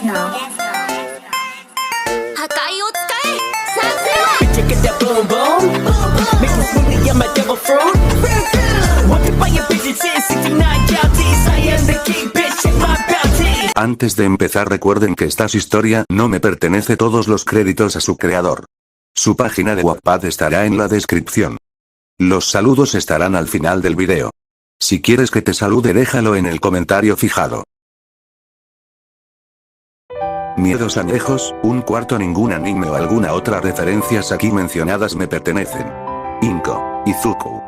now. Hakai o tsukae! Sanse! Bitch, get that boom boom. Make me smoothie, I'm a devil fruit. Walk it by your bitches in 69 counties. I am the king, bitch, check my bounty. Antes de empezar, recuerden que esta historia no me pertenece, todos los créditos a su creador. Su página de Wattpad estará en la descripción. Los saludos estarán al final del video. Si quieres que te salude, déjalo en el comentario fijado. Miedos añejos, un cuarto, ningún anime o alguna otra referencias aquí mencionadas me pertenecen. Inko, Izuku.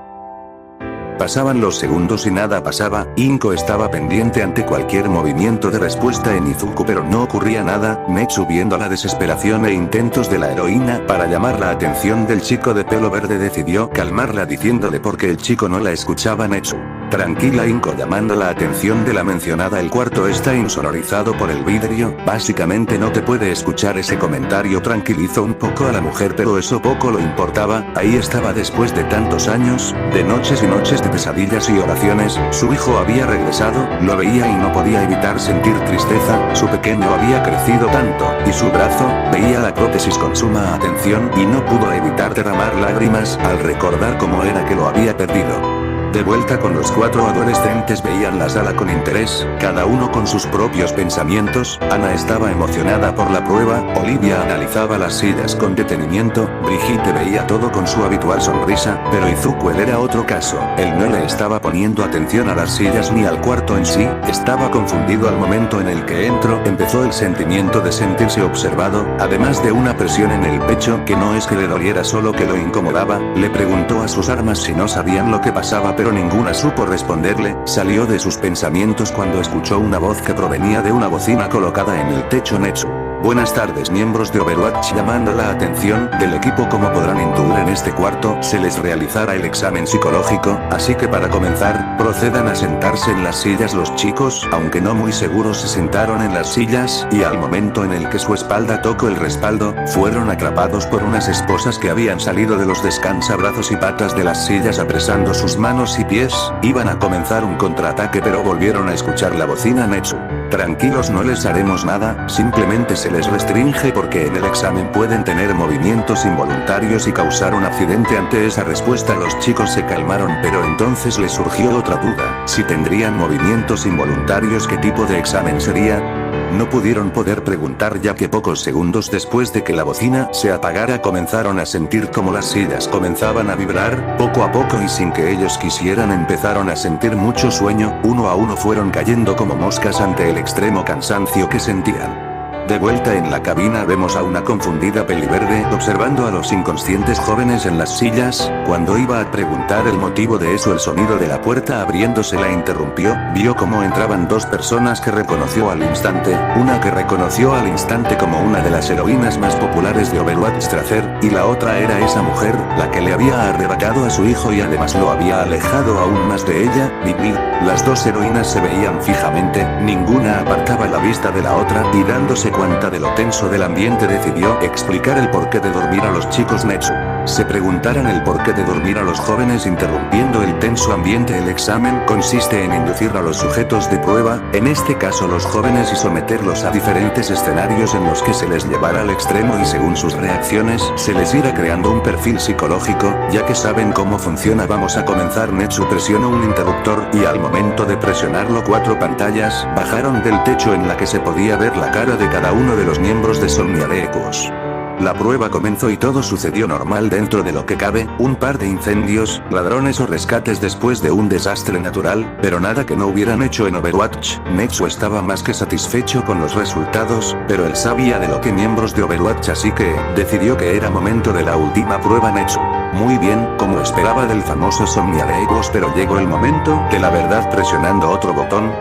Pasaban los segundos y nada pasaba. Inko estaba pendiente ante cualquier movimiento de respuesta en Izuku, pero no ocurría nada. Netsu, viendo la desesperación e intentos de la heroína para llamar la atención del chico de pelo verde, decidió calmarla diciéndole porque el chico no la escuchaba. Netsu: tranquila Inko, llamando la atención de la mencionada. El cuarto está insonorizado por el vidrio, básicamente no te puede escuchar. Ese comentario tranquilizó un poco a la mujer, pero eso poco lo importaba. Ahí estaba, después de tantos años, de noches y noches de pesadillas y oraciones, su hijo había regresado, lo veía y no podía evitar sentir tristeza. Su pequeño había crecido tanto, y su brazo, veía la prótesis con suma atención y no pudo evitar derramar lágrimas al recordar cómo era que lo había perdido. De vuelta con los cuatro adolescentes, veían la sala con interés, cada uno con sus propios pensamientos. Ana estaba emocionada por la prueba, Olivia analizaba las sillas con detenimiento, Brigitte veía todo con su habitual sonrisa, pero Izuku, él era otro caso. Él no le estaba poniendo atención a las sillas ni al cuarto en sí, estaba confundido. Al momento en el que entró, empezó el sentimiento de sentirse observado, además de una presión en el pecho que no es que le doliera, solo que lo incomodaba. Le preguntó a sus armas si no sabían lo que pasaba, pero ninguna supo responderle. Salió de sus pensamientos cuando escuchó una voz que provenía de una bocina colocada en el techo. Netsu: buenas tardes miembros de Overwatch, llamando la atención del equipo. Como podrán intuir, en este cuarto se les realizará el examen psicológico, así que para comenzar, procedan a sentarse en las sillas. Los chicos, aunque no muy seguros, se sentaron en las sillas, y al momento en el que su espalda tocó el respaldo, fueron atrapados por unas esposas que habían salido de los descansabrazos y patas de las sillas, apresando sus manos y pies. Iban a comenzar un contraataque, pero volvieron a escuchar la bocina. Netsu: tranquilos, no les haremos nada, simplemente se les restringe porque en el examen pueden tener movimientos involuntarios y causar un accidente. Ante esa respuesta los chicos se calmaron, pero entonces les surgió otra duda: si tendrían movimientos involuntarios, ¿qué tipo de examen sería? No pudieron poder preguntar, ya que pocos segundos después de que la bocina se apagara comenzaron a sentir como las sillas comenzaban a vibrar, poco a poco y sin que ellos quisieran. Empezaron a sentir mucho sueño, uno a uno fueron cayendo como moscas ante el extremo cansancio que sentían. De vuelta en la cabina, vemos a una confundida peliverde observando a los inconscientes jóvenes en las sillas. Cuando iba a preguntar el motivo de eso, el sonido de la puerta abriéndose la interrumpió. Vio cómo entraban dos personas que reconoció al instante, una que reconoció al instante como una de las heroínas más populares de Overwatch, Tracer, y la otra era esa mujer, la que le había arrebatado a su hijo y además lo había alejado aún más de ella, Vivi. Las dos heroínas se veían fijamente, ninguna apartaba la vista de la otra, y dándose cuenta de lo tenso del ambiente, decidió explicar el porqué de dormir a los chicos. Netsu: se preguntaran el porqué de dormir a los jóvenes interrumpiendo el tenso ambiente. El examen consiste en inducir a los sujetos de prueba, en este caso los jóvenes, y someterlos a diferentes escenarios en los que se les llevará al extremo y según sus reacciones se les irá creando un perfil psicológico. Ya que saben cómo funciona, vamos a comenzar. Netsu presionó un interruptor y al momento de presionarlo, cuatro pantallas bajaron del techo en la que se podía ver la cara de cada uno de los miembros de Somnia de Equos. La prueba comenzó y todo sucedió normal dentro de lo que cabe, un par de incendios, ladrones o rescates después de un desastre natural, pero nada que no hubieran hecho en Overwatch. Netsu estaba más que satisfecho con los resultados, pero él sabía de lo que miembros de Overwatch, así que decidió que era momento de la última prueba. Netsu: muy bien, como esperaba del famoso Somnia de Equos, pero llegó el momento de la verdad. Presionando otro botón,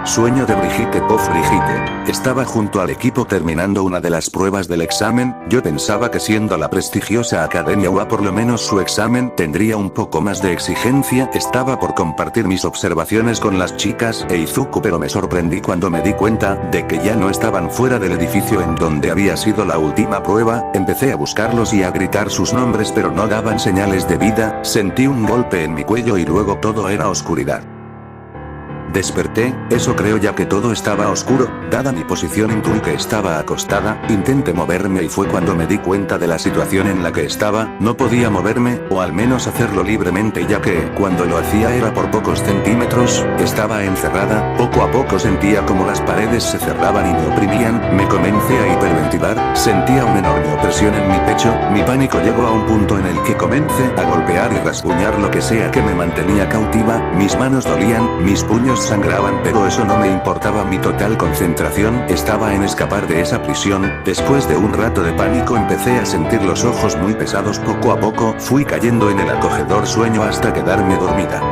Sueño de Brigitte. Pof, Brigitte estaba junto al equipo terminando una de las pruebas del examen. Yo pensaba que siendo la prestigiosa academia UA, por lo menos su examen tendría un poco más de exigencia. Estaba por compartir mis observaciones con las chicas e Izuku, pero me sorprendí cuando me di cuenta de que ya no estaban fuera del edificio en donde había sido la última prueba. Empecé a buscarlos y a gritar sus nombres, pero no daban señales de vida. Sentí un golpe en mi cuello y luego todo era oscuridad. Desperté, eso creo ya que todo estaba oscuro, dada mi posición intuí que estaba acostada, intenté moverme y fue cuando me di cuenta de la situación en la que estaba, no podía moverme, o al menos hacerlo libremente ya que, cuando lo hacía era por pocos centímetros, estaba encerrada, poco a poco sentía como las paredes se cerraban y me oprimían, me comencé a hiperventilar, sentía una enorme opresión en mi pecho, mi pánico llegó a un punto en el que comencé a golpear y rasguñar lo que sea que me mantenía cautiva, mis manos dolían, mis puños sangraban pero eso no me importaba, mi total concentración estaba en escapar de esa prisión, después de un rato de pánico empecé a sentir los ojos muy pesados, poco a poco fui cayendo en el acogedor sueño hasta quedarme dormida.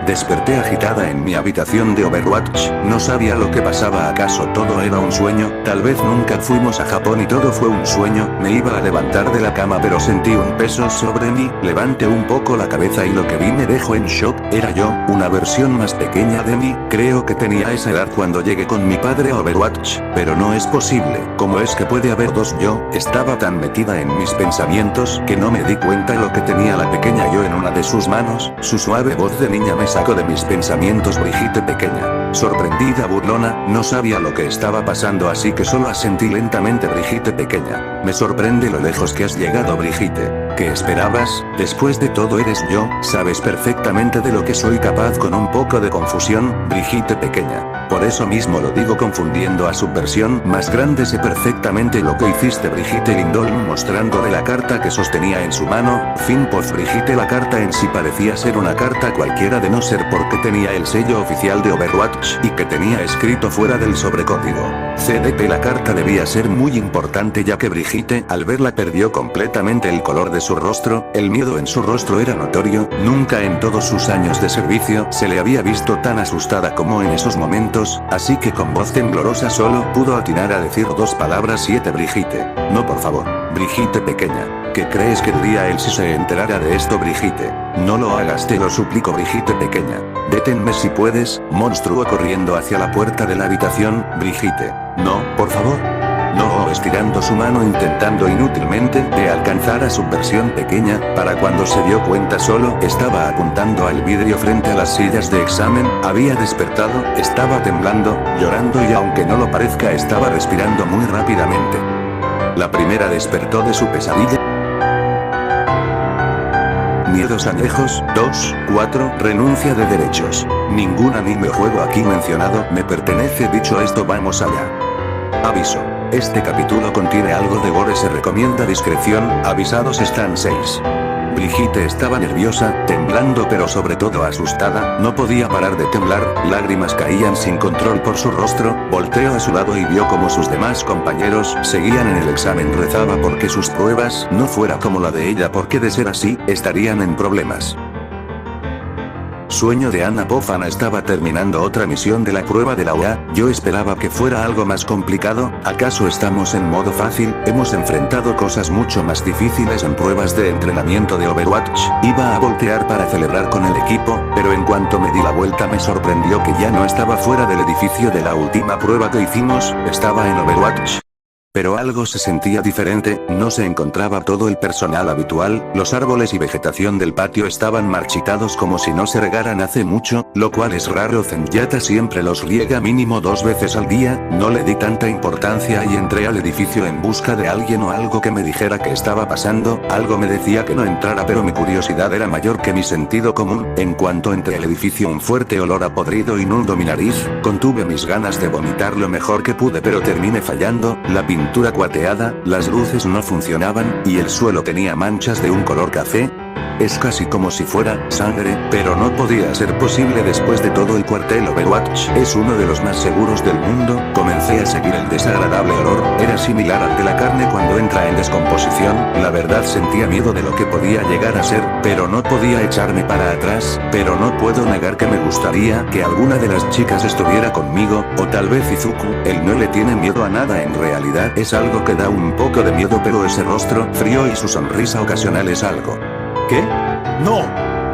Desperté agitada en mi habitación de Overwatch, no sabía lo que pasaba, acaso todo era un sueño, tal vez nunca fuimos a Japón y todo fue un sueño, me iba a levantar de la cama pero sentí un peso sobre mí, levanté un poco la cabeza y lo que vi me dejó en shock, era yo, una versión más pequeña de mí, creo que tenía esa edad cuando llegué con mi padre a Overwatch, pero no es posible, ¿cómo es que puede haber dos yo? Estaba tan metida en mis pensamientos que no me di cuenta lo que tenía la pequeña yo en una de sus manos, su suave voz de niña me sacó de mis pensamientos, Brigitte pequeña. Sorprendida, burlona, no sabía lo que estaba pasando así que solo asentí lentamente, Brigitte pequeña. Me sorprende lo lejos que has llegado, Brigitte. ¿Qué esperabas? Después de todo eres yo, sabes perfectamente de lo que soy capaz con un poco de confusión, Brigitte pequeña. Por eso mismo lo digo confundiendo a su versión más grande, sé perfectamente lo que hiciste, Brigitte Lindholm, mostrándole la carta que sostenía en su mano, fin post Brigitte. La carta en sí parecía ser una carta cualquiera de no ser porque tenía el sello oficial de Overwatch y que tenía escrito fuera del sobrecódigo CDP. La carta debía ser muy importante ya que Brigitte al verla perdió completamente el color de su rostro, el miedo en su rostro era notorio, nunca en todos sus años de servicio se le había visto tan asustada como en esos momentos, así que con voz temblorosa solo pudo atinar a decir dos palabras: 7 Brigitte. No, por favor, Brigitte pequeña. ¿Qué crees que diría él si se enterara de esto, Brigitte? No lo hagas, te lo suplico, Brigitte pequeña. Deténme si puedes, monstruo corriendo hacia la puerta de la habitación, Brigitte. No, por favor. No, estirando su mano intentando inútilmente de alcanzar a su versión pequeña, para cuando se dio cuenta solo estaba apuntando al vidrio frente a las sillas de examen, había despertado, estaba temblando, llorando y aunque no lo parezca estaba respirando muy rápidamente. La primera despertó de su pesadilla. Miedos añejos, 2, 4, renuncia de derechos. Ningún anime o juego aquí mencionado me pertenece. Dicho esto, vamos allá. Aviso. Este capítulo contiene algo de gore, se recomienda discreción, avisados están 6. Brigitte estaba nerviosa, temblando pero sobre todo asustada, no podía parar de temblar, lágrimas caían sin control por su rostro, volteó a su lado y vio como sus demás compañeros seguían en el examen, rezaba porque sus pruebas no fuera como la de ella porque de ser así, estarían en problemas. Sueño de Anna Pofana estaba terminando otra misión de la prueba de la OEA, yo esperaba que fuera algo más complicado, ¿acaso estamos en modo fácil? Hemos enfrentado cosas mucho más difíciles en pruebas de entrenamiento de Overwatch, iba a voltear para celebrar con el equipo, pero en cuanto me di la vuelta me sorprendió que ya no estaba fuera del edificio de la última prueba que hicimos, estaba en Overwatch. Pero algo se sentía diferente, no se encontraba todo el personal habitual, los árboles y vegetación del patio estaban marchitados como si no se regaran hace mucho, lo cual es raro, Zenyatta siempre los riega mínimo 2 veces al día, no le di tanta importancia y entré al edificio en busca de alguien o algo que me dijera qué estaba pasando, algo me decía que no entrara pero mi curiosidad era mayor que mi sentido común, en cuanto entré al edificio un fuerte olor a podrido inundó mi nariz, contuve mis ganas de vomitar lo mejor que pude pero terminé fallando, la pintura cuateada, las luces no funcionaban, y el suelo tenía manchas de un color café. Es casi como si fuera sangre, pero no podía ser posible después de todo el cuartel. Overwatch es uno de los más seguros del mundo, comencé a seguir el desagradable olor, era similar al de la carne cuando entra en descomposición, la verdad sentía miedo de lo que podía llegar a ser, pero no podía echarme para atrás, pero no puedo negar que me gustaría que alguna de las chicas estuviera conmigo, o tal vez Izuku, él no le tiene miedo a nada, en realidad es algo que da un poco de miedo pero ese rostro frío y su sonrisa ocasional es algo. ¿Qué? ¡No!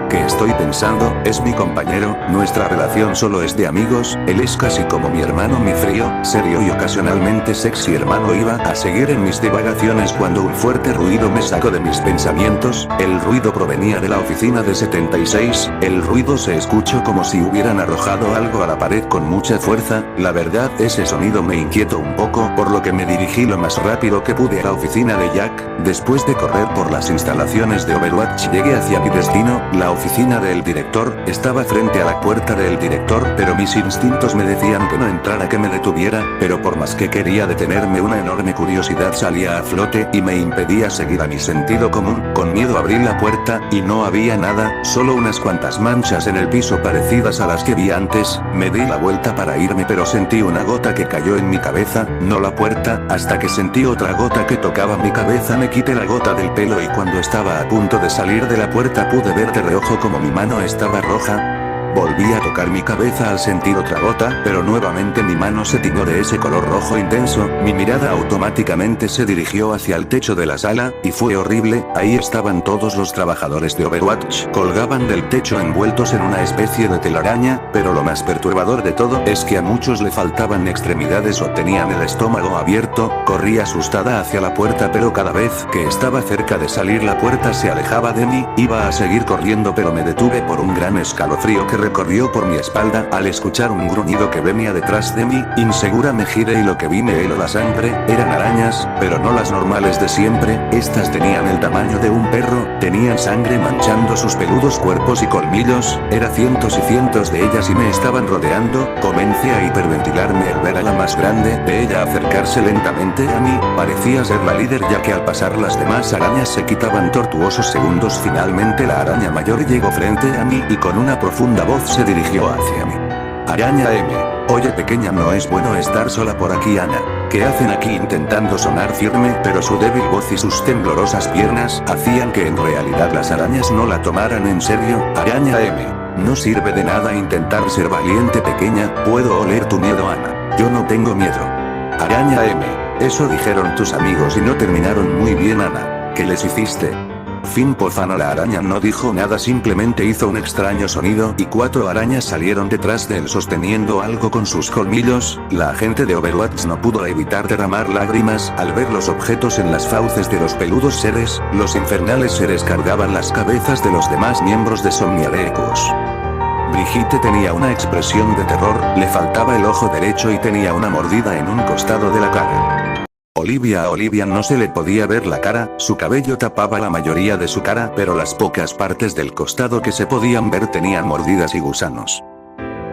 ¿Qué estoy pensando? Es mi compañero, nuestra relación solo es de amigos, él es casi como mi hermano, mi frío, serio y ocasionalmente sexy hermano. Iba a seguir en mis divagaciones cuando un fuerte ruido me sacó de mis pensamientos. El ruido provenía de la oficina de 76, el ruido se escuchó como si hubieran arrojado algo a la pared con mucha fuerza. La verdad, ese sonido me inquietó un poco, por lo que me dirigí lo más rápido que pude a la oficina de Jack. Después de correr por las instalaciones de Overwatch llegué hacia mi destino, la oficina del director. Estaba frente a la puerta del director, pero mis instintos me decían que no entrara, que me detuviera, pero por más que quería detenerme una enorme curiosidad salía a flote y me impedía seguir a mi sentido común. Con miedo abrí la puerta, y no había nada, solo unas cuantas manchas en el piso parecidas a las que vi antes. Me di la vuelta para irme, pero sentí una gota que cayó en mi cabeza, no la puerta, hasta que sentí otra gota que tocaba mi cabeza. Me quité la gota del pelo y cuando estaba a punto de salir de la puerta pude ver de reojo como mi mano estaba roja. Volví a tocar mi cabeza al sentir otra gota, pero nuevamente mi mano se tiñó de ese color rojo intenso. Mi mirada automáticamente se dirigió hacia el techo de la sala, y fue horrible. Ahí estaban todos los trabajadores de Overwatch, colgaban del techo envueltos en una especie de telaraña, pero lo más perturbador de todo es que a muchos le faltaban extremidades o tenían el estómago abierto. Corrí asustada hacia la puerta, pero cada vez que estaba cerca de salir la puerta se alejaba de mí. Iba a seguir corriendo, pero me detuve por un gran escalofrío que recorrió por mi espalda al escuchar un gruñido que venía detrás de mí. Insegura me giré y lo que vi me heló la sangre. Eran arañas, pero no las normales de siempre. Estas tenían el tamaño de un perro, tenían sangre manchando sus peludos cuerpos y colmillos. Eran cientos y cientos de ellas y me estaban rodeando. Comencé a hiperventilarme al ver a la más grande de ella acercarse lentamente a mí. Parecía ser la líder, ya que al pasar las demás arañas se quitaban tortuosos segundos. Finalmente la araña mayor llegó frente a mí y con una profunda voz se dirigió hacia mí. Araña M. Oye pequeña, no es bueno estar sola por aquí, Ana. ¿Qué hacen aquí? Intentando sonar firme, pero su débil voz y sus temblorosas piernas hacían que en realidad las arañas no la tomaran en serio. Araña M. No sirve de nada intentar ser valiente pequeña, puedo oler tu miedo, Ana. Yo no tengo miedo. Araña M. Eso dijeron tus amigos y no terminaron muy bien, Ana. ¿Qué les hiciste? Fin Pozano. La araña no dijo nada, simplemente hizo un extraño sonido y 4 arañas salieron detrás de él sosteniendo algo con sus colmillos. La agente de Overwatch no pudo evitar derramar lágrimas al ver los objetos en las fauces de los peludos seres. Los infernales seres cargaban las cabezas de los demás miembros de Somniarecus. Brigitte tenía una expresión de terror, le faltaba el ojo derecho y tenía una mordida en un costado de la cara. A Olivia no se le podía ver la cara, su cabello tapaba la mayoría de su cara, pero las pocas partes del costado que se podían ver tenían mordidas y gusanos.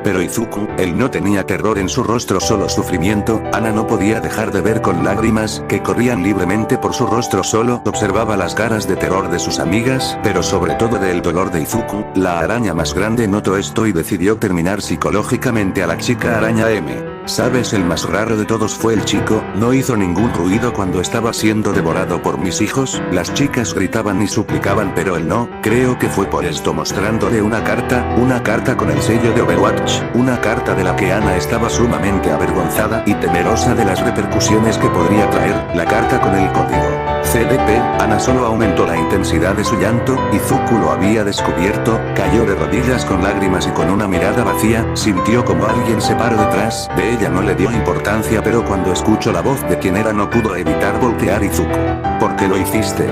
Pero Izuku, él no tenía terror en su rostro, solo sufrimiento. Ana no podía dejar de ver con lágrimas que corrían libremente por su rostro, solo observaba las caras de terror de sus amigas, pero sobre todo del dolor de Izuku. La araña más grande notó esto y decidió terminar psicológicamente a la chica araña M. ¿Sabes? El más raro de todos fue el chico, no hizo ningún ruido cuando estaba siendo devorado por mis hijos. Las chicas gritaban y suplicaban, pero él no. Creo que fue por esto, mostrándole una carta con el sello de Overwatch, una carta de la que Ana estaba sumamente avergonzada y temerosa de las repercusiones que podría traer. La carta con el código CDP. Ana solo aumentó la intensidad de su llanto. Izuku lo había descubierto, cayó de rodillas con lágrimas y con una mirada vacía. Sintió como alguien se paró detrás de ella, no le dio importancia, pero cuando escuchó la voz de quien era no pudo evitar voltear. Izuku, ¿por qué lo hiciste?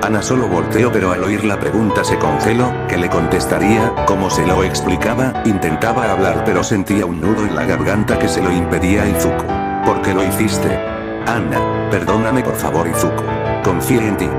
Ana solo volteó, pero al oír la pregunta se congeló. ¿Qué le contestaría? ¿Cómo se lo explicaba? Intentaba hablar pero sentía un nudo en la garganta que se lo impedía a Izuku. ¿Por qué lo hiciste? Ana, perdóname por favor Izuku. Confié en ti.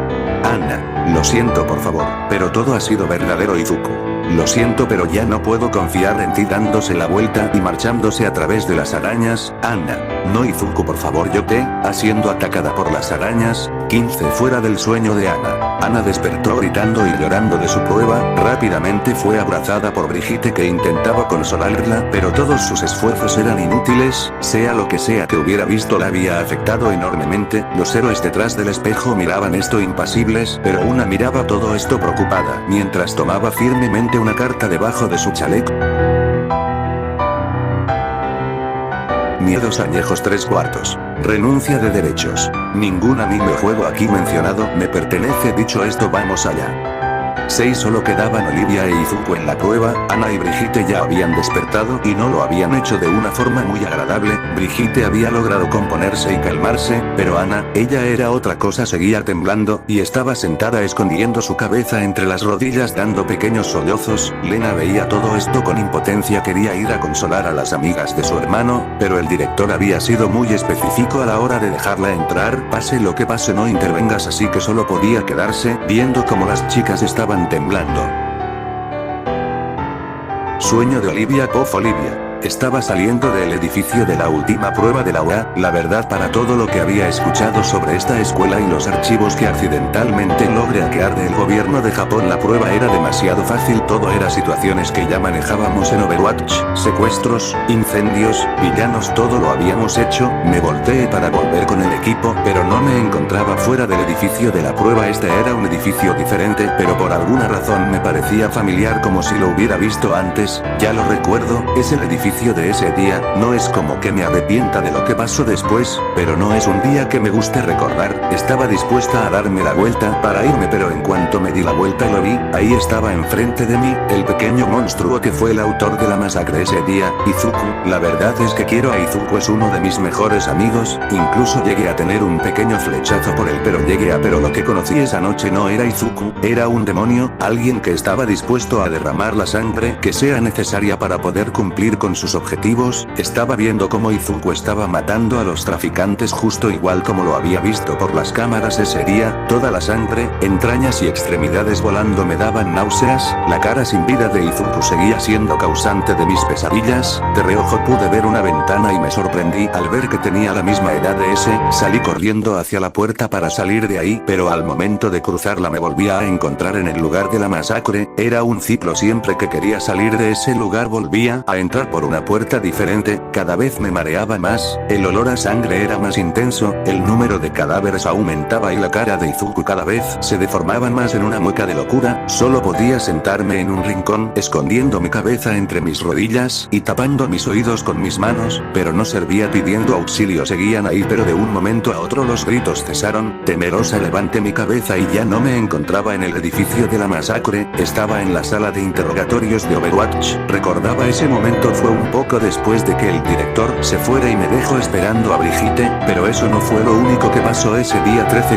Ana, lo siento por favor, pero todo ha sido verdadero Izuku. Lo siento pero ya no puedo confiar en ti, dándose la vuelta y marchándose a través de las arañas. Ana, no Izuku por favor, yo te, siendo atacada por las arañas. 15 Fuera del sueño de Ana. Ana despertó gritando y llorando de su prueba, rápidamente fue abrazada por Brigitte que intentaba consolarla, pero todos sus esfuerzos eran inútiles, sea lo que sea que hubiera visto la había afectado enormemente. Los héroes detrás del espejo miraban esto impasibles, pero una miraba todo esto preocupada, mientras tomaba firmemente una carta debajo de su chaleco. Miedos añejos 3/4. Renuncia de derechos. Ningún anime o juego aquí mencionado me pertenece. Dicho esto, vamos allá. 6 solo quedaban Olivia e Izuku en la prueba. Ana y Brigitte ya habían despertado y no lo habían hecho de una forma muy agradable. Brigitte había logrado componerse y calmarse, pero Ana, ella era otra cosa, seguía temblando y estaba sentada escondiendo su cabeza entre las rodillas dando pequeños sollozos. Lena veía todo esto con impotencia, quería ir a consolar a las amigas de su hermano, pero el director había sido muy específico a la hora de dejarla entrar. Pase lo que pase, no intervengas, así que solo podía quedarse viendo cómo las chicas estaban temblando. Sueño de Olivia. Olivia estaba saliendo del edificio de la última prueba de la UA. La verdad, para todo lo que había escuchado sobre esta escuela y los archivos que accidentalmente logré hackear del gobierno de Japón, la prueba era demasiado fácil. Todo era situaciones que ya manejábamos en Overwatch, secuestros, incendios, villanos, todo lo habíamos hecho. Me volteé para volver con el equipo, pero no me encontraba fuera del edificio de la prueba. Este era un edificio diferente, pero por alguna razón me parecía familiar, como si lo hubiera visto antes. Ya lo recuerdo, es el edificio de ese día. No es como que me arrepienta de lo que pasó después, pero no es un día que me guste recordar. Estaba dispuesta a darme la vuelta para irme, pero en cuanto me di la vuelta lo vi. Ahí estaba enfrente de mí, el pequeño monstruo que fue el autor de la masacre ese día, Izuku. La verdad es que quiero a Izuku, es uno de mis mejores amigos. Incluso llegué a tener un pequeño flechazo por él, pero lo que conocí esa noche no era Izuku, era un demonio, alguien que estaba dispuesto a derramar la sangre que sea necesaria para poder cumplir con sus objetivos. Estaba viendo cómo Izuku estaba matando a los traficantes justo igual como lo había visto por las cámaras ese día. Toda la sangre, entrañas y extremidades volando me daban náuseas. La cara sin vida de Izuku seguía siendo causante de mis pesadillas. De reojo pude ver una ventana y me sorprendí al ver que tenía la misma edad de ese. Salí corriendo hacia la puerta para salir de ahí, pero al momento de cruzarla me volvía a encontrar en el lugar de la masacre. Era un ciclo, siempre que quería salir de ese lugar volvía a entrar por una puerta diferente. Cada vez me mareaba más, el olor a sangre era más intenso, el número de cadáveres aumentaba y la cara de Izuku cada vez se deformaba más en una mueca de locura. Solo podía sentarme en un rincón, escondiendo mi cabeza entre mis rodillas y tapando mis oídos con mis manos, pero no servía. Pidiendo auxilio seguían ahí, pero de un momento a otro los gritos cesaron. Temerosa levanté mi cabeza y ya no me encontraba en el edificio de la masacre, estaba en la sala de interrogatorios de Overwatch. Recordaba ese momento, fue un poco después de que el director se fuera y me dejó esperando a Brigitte, pero eso no fue lo único que pasó ese día 13.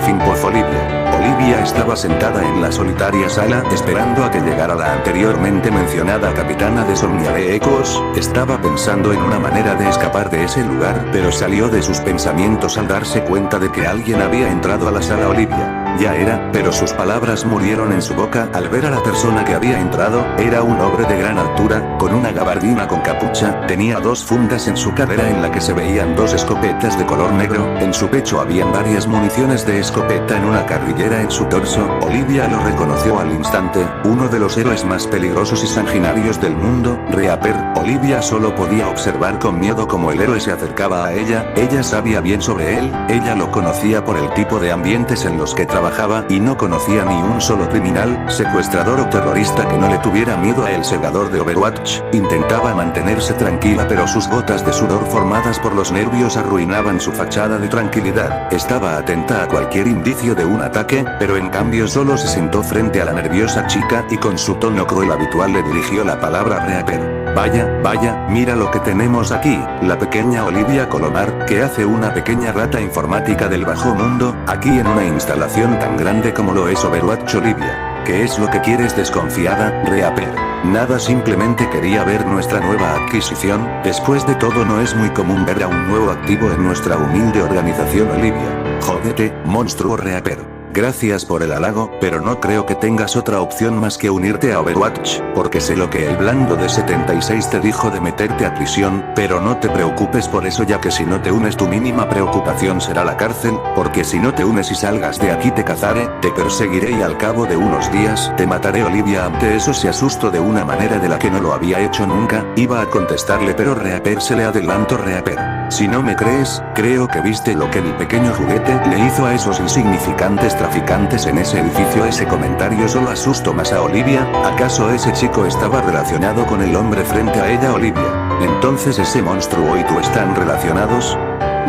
Olivia estaba sentada en la solitaria sala, esperando a que llegara la anteriormente mencionada capitana de Somnia de Ecos. Estaba pensando en una manera de escapar de ese lugar, pero salió de sus pensamientos al darse cuenta de que alguien había entrado a la sala. Olivia ya era, pero sus palabras murieron en su boca al ver a la persona que había entrado. Era un hombre de gran altura, con una gabardina con capucha, tenía dos fundas en su cadera en la que se veían dos escopetas de color negro, en su pecho habían varias municiones de escopeta en una carrillera en su torso. Olivia lo reconoció al instante, uno de los héroes más peligrosos y sanguinarios del mundo, Reaper. Olivia solo podía observar con miedo cómo el héroe se acercaba a ella. Ella sabía bien sobre él, ella lo conocía por el tipo de ambientes en los que trabajaba y no conocía ni un solo criminal, secuestrador o terrorista que no le tuviera miedo a el segador de Overwatch. Intentaba mantenerse tranquila, pero sus gotas de sudor formadas por los nervios arruinaban su fachada de tranquilidad. Estaba atenta a cualquier indicio de un ataque, pero en cambio solo se sentó frente a la nerviosa chica y con su tono cruel habitual le dirigió la palabra Reaper. Vaya, mira lo que tenemos aquí. La pequeña Olivia Colomar, que hace una pequeña rata informática del bajo mundo, aquí en una instalación tan grande como lo es Overwatch. Olivia, ¿qué es lo que quieres? Desconfiada, Reaper. Nada, simplemente quería ver nuestra nueva adquisición. Después de todo, no es muy común ver a un nuevo activo en nuestra humilde organización. Olivia. Jódete, monstruo. Reaper. Gracias por el halago, pero no creo que tengas otra opción más que unirte a Overwatch, porque sé lo que el blando de 76 te dijo de meterte a prisión, pero no te preocupes por eso, ya que si no te unes tu mínima preocupación será la cárcel, porque si no te unes y salgas de aquí te cazaré, te perseguiré y al cabo de unos días te mataré. Olivia ante eso se asustó de una manera de la que no lo había hecho nunca. Iba a contestarle, pero Reaper se le adelantó. Reaper, si no me crees, creo que viste lo que mi pequeño juguete le hizo a esos insignificantes traficantes en ese edificio. Ese comentario solo asustó más a Olivia. ¿Acaso ese chico estaba relacionado con el hombre frente a ella? Olivia, entonces ese monstruo y tú están relacionados.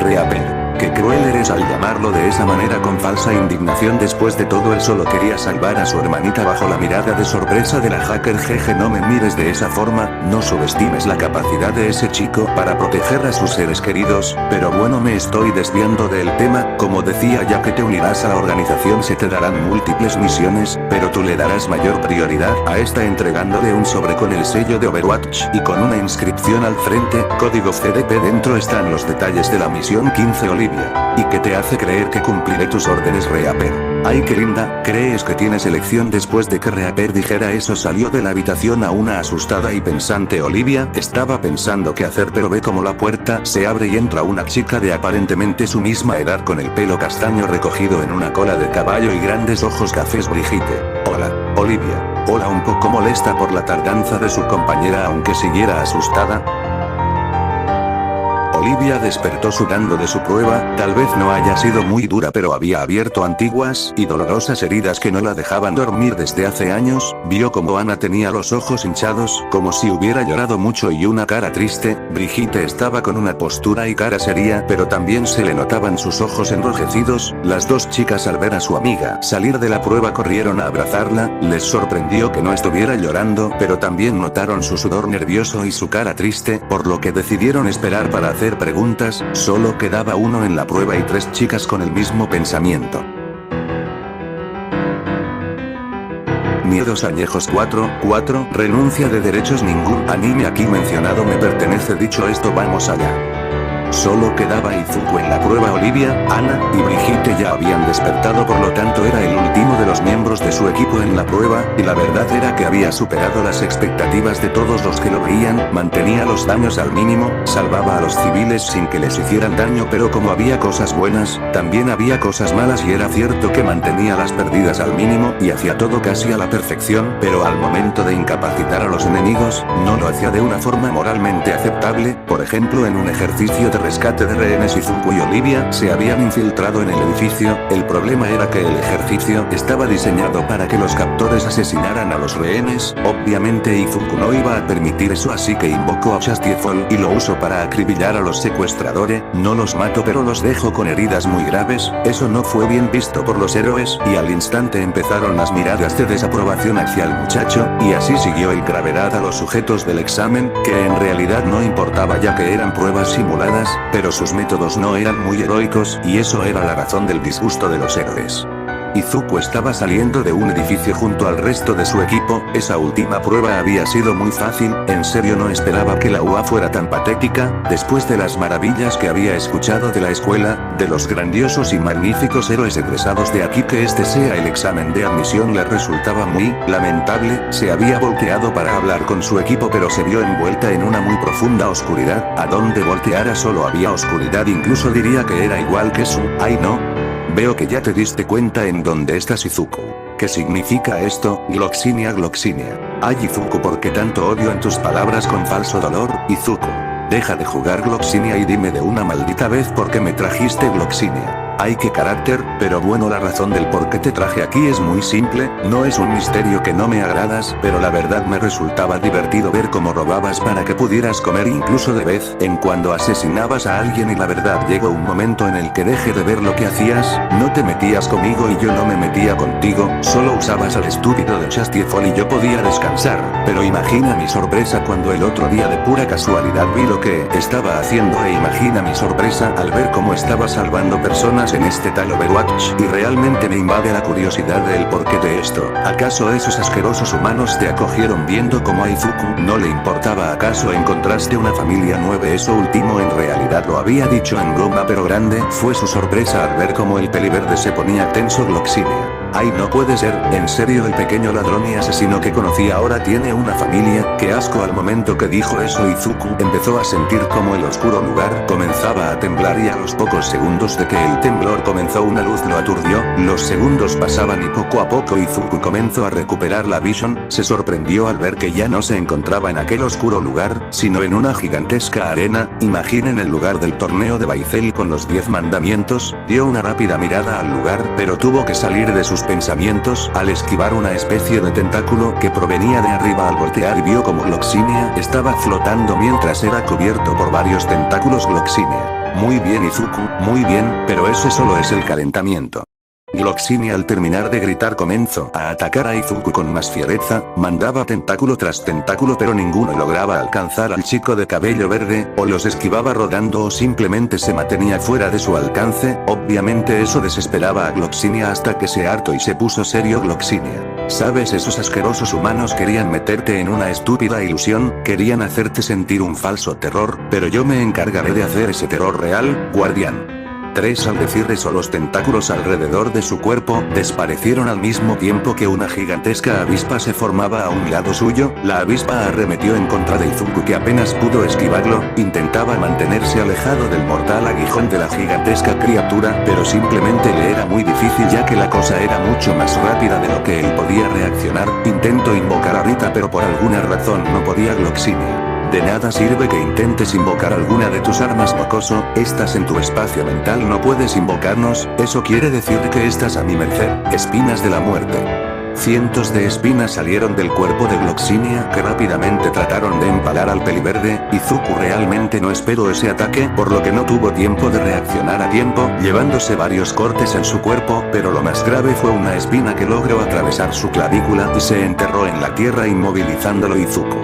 Reaper, Qué cruel eres al llamarlo de esa manera con falsa indignación. Después de todo él solo quería salvar a su hermanita. Bajo la mirada de sorpresa de la hacker. Jeje, no me mires de esa forma, no subestimes la capacidad de ese chico para proteger a sus seres queridos. Pero bueno, me estoy desviando del tema. Como decía, ya que te unirás a la organización se te darán múltiples misiones, pero tú le darás mayor prioridad a esta entregándole un sobre con el sello de Overwatch y con una inscripción al frente, código CDP. Dentro están los detalles de la misión 15. Olivia, ¿y qué te hace creer que cumpliré tus órdenes, Reaper? Ay, qué linda, ¿crees que tienes elección? Después de que Reaper dijera eso salió de la habitación a una asustada y pensante Olivia. Estaba pensando qué hacer, pero ve como la puerta se abre y entra una chica de aparentemente su misma edad con el pelo castaño recogido en una cola de caballo y grandes ojos cafés. Brigitte. Hola, Olivia. Hola, un poco molesta por la tardanza de su compañera aunque siguiera asustada. Olivia despertó sudando de su prueba. Tal vez no haya sido muy dura, pero había abierto antiguas y dolorosas heridas que no la dejaban dormir desde hace años. Vio como Ana tenía los ojos hinchados, como si hubiera llorado mucho y una cara triste. Brigitte estaba con una postura y cara seria, pero también se le notaban sus ojos enrojecidos. Las dos chicas al ver a su amiga salir de la prueba corrieron a abrazarla. Les sorprendió que no estuviera llorando, pero también notaron su sudor nervioso y su cara triste, por lo que decidieron esperar para hacer preguntas. Solo quedaba uno en la prueba y 3 chicas con el mismo pensamiento. Miedos añejos 4, renuncia de derechos. Ningún anime aquí mencionado me pertenece. Dicho esto, vamos allá. Solo quedaba Izuku en la prueba. Olivia, Ana y Brigitte ya habían despertado, por lo tanto era el último de los miembros de su equipo en la prueba, y la verdad era que había superado las expectativas de todos los que lo veían. Mantenía los daños al mínimo, salvaba a los civiles sin que les hicieran daño, pero como había cosas buenas, también había cosas malas, y era cierto que mantenía las pérdidas al mínimo y hacía todo casi a la perfección, pero al momento de incapacitar a los enemigos, no lo hacía de una forma moralmente aceptable. Por ejemplo, en un ejercicio de rescate de rehenes, Izuku y Olivia se habían infiltrado en el edificio. El problema era que el ejercicio estaba diseñado para que los captores asesinaran a los rehenes. Obviamente Izuku no iba a permitir eso, así que invocó a Chastiefol y lo usó para acribillar a los secuestradores. No los mató, pero los dejó con heridas muy graves. Eso no fue bien visto por los héroes, y al instante empezaron las miradas de desaprobación hacia el muchacho, y así siguió el gravedad a los sujetos del examen, que en realidad no importaba ya que eran pruebas simuladas, pero sus métodos no eran muy heroicos, y eso era la razón del disgusto de los héroes. Izuku estaba saliendo de un edificio junto al resto de su equipo. Esa última prueba había sido muy fácil. En serio no esperaba que la UA fuera tan patética, después de las maravillas que había escuchado de la escuela, de los grandiosos y magníficos héroes egresados de aquí. Que este sea el examen de admisión le resultaba muy lamentable. Se había volteado para hablar con su equipo, pero se vio envuelta en una muy profunda oscuridad. A donde volteara solo había oscuridad, incluso diría que era igual que su... ¡Ay no! Veo que ya te diste cuenta en dónde estás, Izuku. ¿Qué significa esto? Gloxinia, Gloxinia. Ay, Izuku, ¿por qué tanto odio en tus palabras con falso dolor? Izuku, deja de jugar Gloxinia y dime de una maldita vez por qué me trajiste Gloxinia. Ay, qué carácter, pero bueno, la razón del por qué te traje aquí es muy simple. No es un misterio que no me agradas, pero la verdad me resultaba divertido ver cómo robabas para que pudieras comer, incluso de vez en cuando asesinabas a alguien, y la verdad llegó un momento en el que dejé de ver lo que hacías. No te metías conmigo y yo no me metía contigo, solo usabas al estúpido de Chastiefol y yo podía descansar. Pero imagina mi sorpresa cuando el otro día de pura casualidad vi lo que estaba haciendo, e imagina mi sorpresa al ver cómo estaba salvando personas en este tal Overwatch, y realmente me invade la curiosidad del porqué de esto. ¿Acaso esos asquerosos humanos te acogieron viendo como a Izuku no le importaba? ¿Acaso encontraste una familia nueva? Eso último en realidad lo había dicho en broma, pero grande fue su sorpresa al ver cómo el peliverde se ponía tenso. Gloxinia. Ay, no puede ser, en serio, el pequeño ladrón y asesino que conocí ahora tiene una familia. Qué asco. Al momento que dijo eso, Izuku empezó a sentir como el oscuro lugar comenzaba a temblar, y a los pocos segundos de que el temblor comenzó una luz lo aturdió. Los segundos pasaban y poco a poco Izuku comenzó a recuperar la visión. Se sorprendió al ver que ya no se encontraba en aquel oscuro lugar, sino en una gigantesca arena. Imaginen el lugar del torneo de Baizel con los 10 mandamientos. Dio una rápida mirada al lugar, pero tuvo que salir de sus pensamientos al esquivar una especie de tentáculo que provenía de arriba. Al voltear y vio como Gloxinia estaba flotando mientras era cubierto por varios tentáculos. Gloxinia. Muy bien Izuku, muy bien, pero ese solo es el calentamiento. Gloxinia al terminar de gritar comenzó a atacar a Izuku con más fiereza, mandaba tentáculo tras tentáculo pero ninguno lograba alcanzar al chico de cabello verde, o los esquivaba rodando o simplemente se mantenía fuera de su alcance. Obviamente eso desesperaba a Gloxinia hasta que se hartó y se puso serio Gloxinia. ¿Sabes? Esos asquerosos humanos querían meterte en una estúpida ilusión, querían hacerte sentir un falso terror, pero yo me encargaré de hacer ese terror real, guardián. 3. Al decir eso los tentáculos alrededor de su cuerpo desaparecieron al mismo tiempo que una gigantesca avispa se formaba a un lado suyo. La avispa arremetió en contra de Izuku que apenas pudo esquivarlo, intentaba mantenerse alejado del mortal aguijón de la gigantesca criatura, pero simplemente le era muy difícil ya que la cosa era mucho más rápida de lo que él podía reaccionar. Intentó invocar a Rita pero por alguna razón no podía Gloxinia. De nada sirve que intentes invocar alguna de tus armas mocoso, estás en tu espacio mental, no puedes invocarnos, eso quiere decir que estás a mi merced. Espinas de la muerte. Cientos de espinas salieron del cuerpo de Gloxinia que rápidamente trataron de empalar al peliverde. Izuku realmente no esperó ese ataque por lo que no tuvo tiempo de reaccionar a tiempo, llevándose varios cortes en su cuerpo, pero lo más grave fue una espina que logró atravesar su clavícula y se enterró en la tierra inmovilizándolo. Izuku.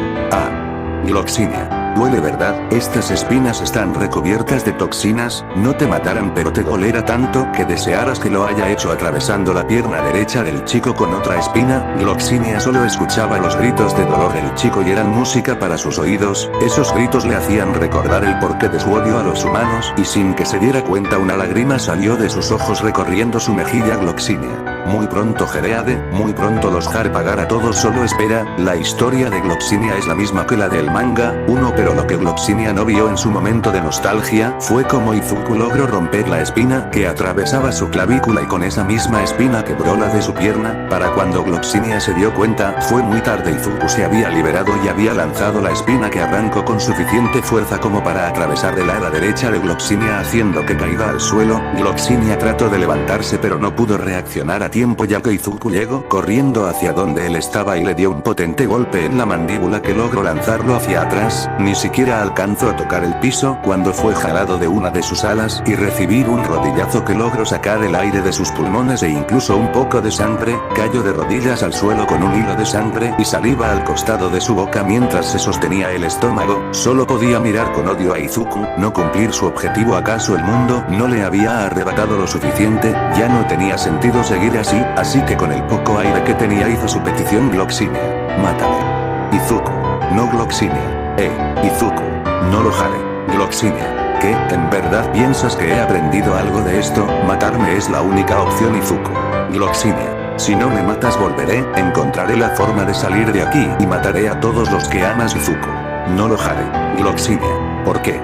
Gloxinia. Duele verdad, estas espinas están recubiertas de toxinas, no te matarán pero te dolerá tanto que desearás que lo haya hecho atravesando la pierna derecha del chico con otra espina. Gloxinia solo escuchaba los gritos de dolor del chico y eran música para sus oídos, esos gritos le hacían recordar el porqué de su odio a los humanos y sin que se diera cuenta una lágrima salió de sus ojos recorriendo su mejilla. Gloxinia. Muy pronto Gereade, muy pronto los Harpagar a todos solo espera, la historia de Gloxinia es la misma que la del manga, pero lo que Gloxinia no vio en su momento de nostalgia fue como Izuku logró romper la espina que atravesaba su clavícula y con esa misma espina quebró la de su pierna. Para cuando Gloxinia se dio cuenta fue muy tarde, Izuku se había liberado y había lanzado la espina que arrancó con suficiente fuerza como para atravesar el ala derecha de Gloxinia haciendo que caiga al suelo. Gloxinia trató de levantarse pero no pudo reaccionar a tiempo ya que Izuku llegó corriendo hacia donde él estaba y le dio un potente golpe en la mandíbula que logró lanzarlo hacia atrás. Ni siquiera alcanzó a tocar el piso cuando fue jalado de una de sus alas y recibir un rodillazo que logró sacar el aire de sus pulmones e incluso un poco de sangre. Cayó de rodillas al suelo con un hilo de sangre y saliva al costado de su boca mientras se sostenía el estómago. Solo podía mirar con odio a Izuku, no cumplir su objetivo. ¿Acaso el mundo no le había arrebatado lo suficiente? Ya no tenía sentido seguir así que con el poco aire que tenía hizo su petición. Gloxinia. Mátame. Izuku. No Gloxinia. Izuku. No lo haré. Gloxinia. ¿Qué? ¿En verdad piensas que he aprendido algo de esto? Matarme es la única opción. Izuku. Gloxinia. Si no me matas volveré, encontraré la forma de salir de aquí y mataré a todos los que amas. Izuku. No lo haré. Gloxinia. ¿Por qué?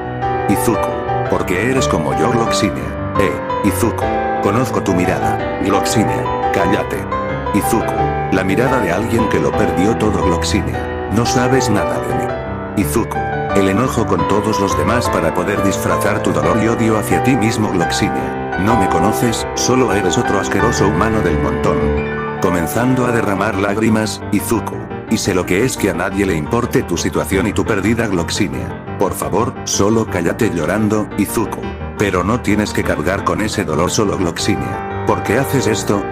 Izuku. Porque eres como yo. Gloxinia. Izuku. Conozco tu mirada. Gloxinia. Cállate. Izuku. La mirada de alguien que lo perdió todo. Gloxinia. No sabes nada de mí. Izuku. El enojo con todos los demás para poder disfrazar tu dolor y odio hacia ti mismo. Gloxinia. No me conoces, solo eres otro asqueroso humano del montón. Comenzando a derramar lágrimas, Izuku. Y sé lo que es que a nadie le importe tu situación y tu pérdida. Gloxinia. Por favor, solo cállate llorando, Izuku. Pero no tienes que cargar con ese dolor solo. Gloxinia. ¿Por qué haces esto?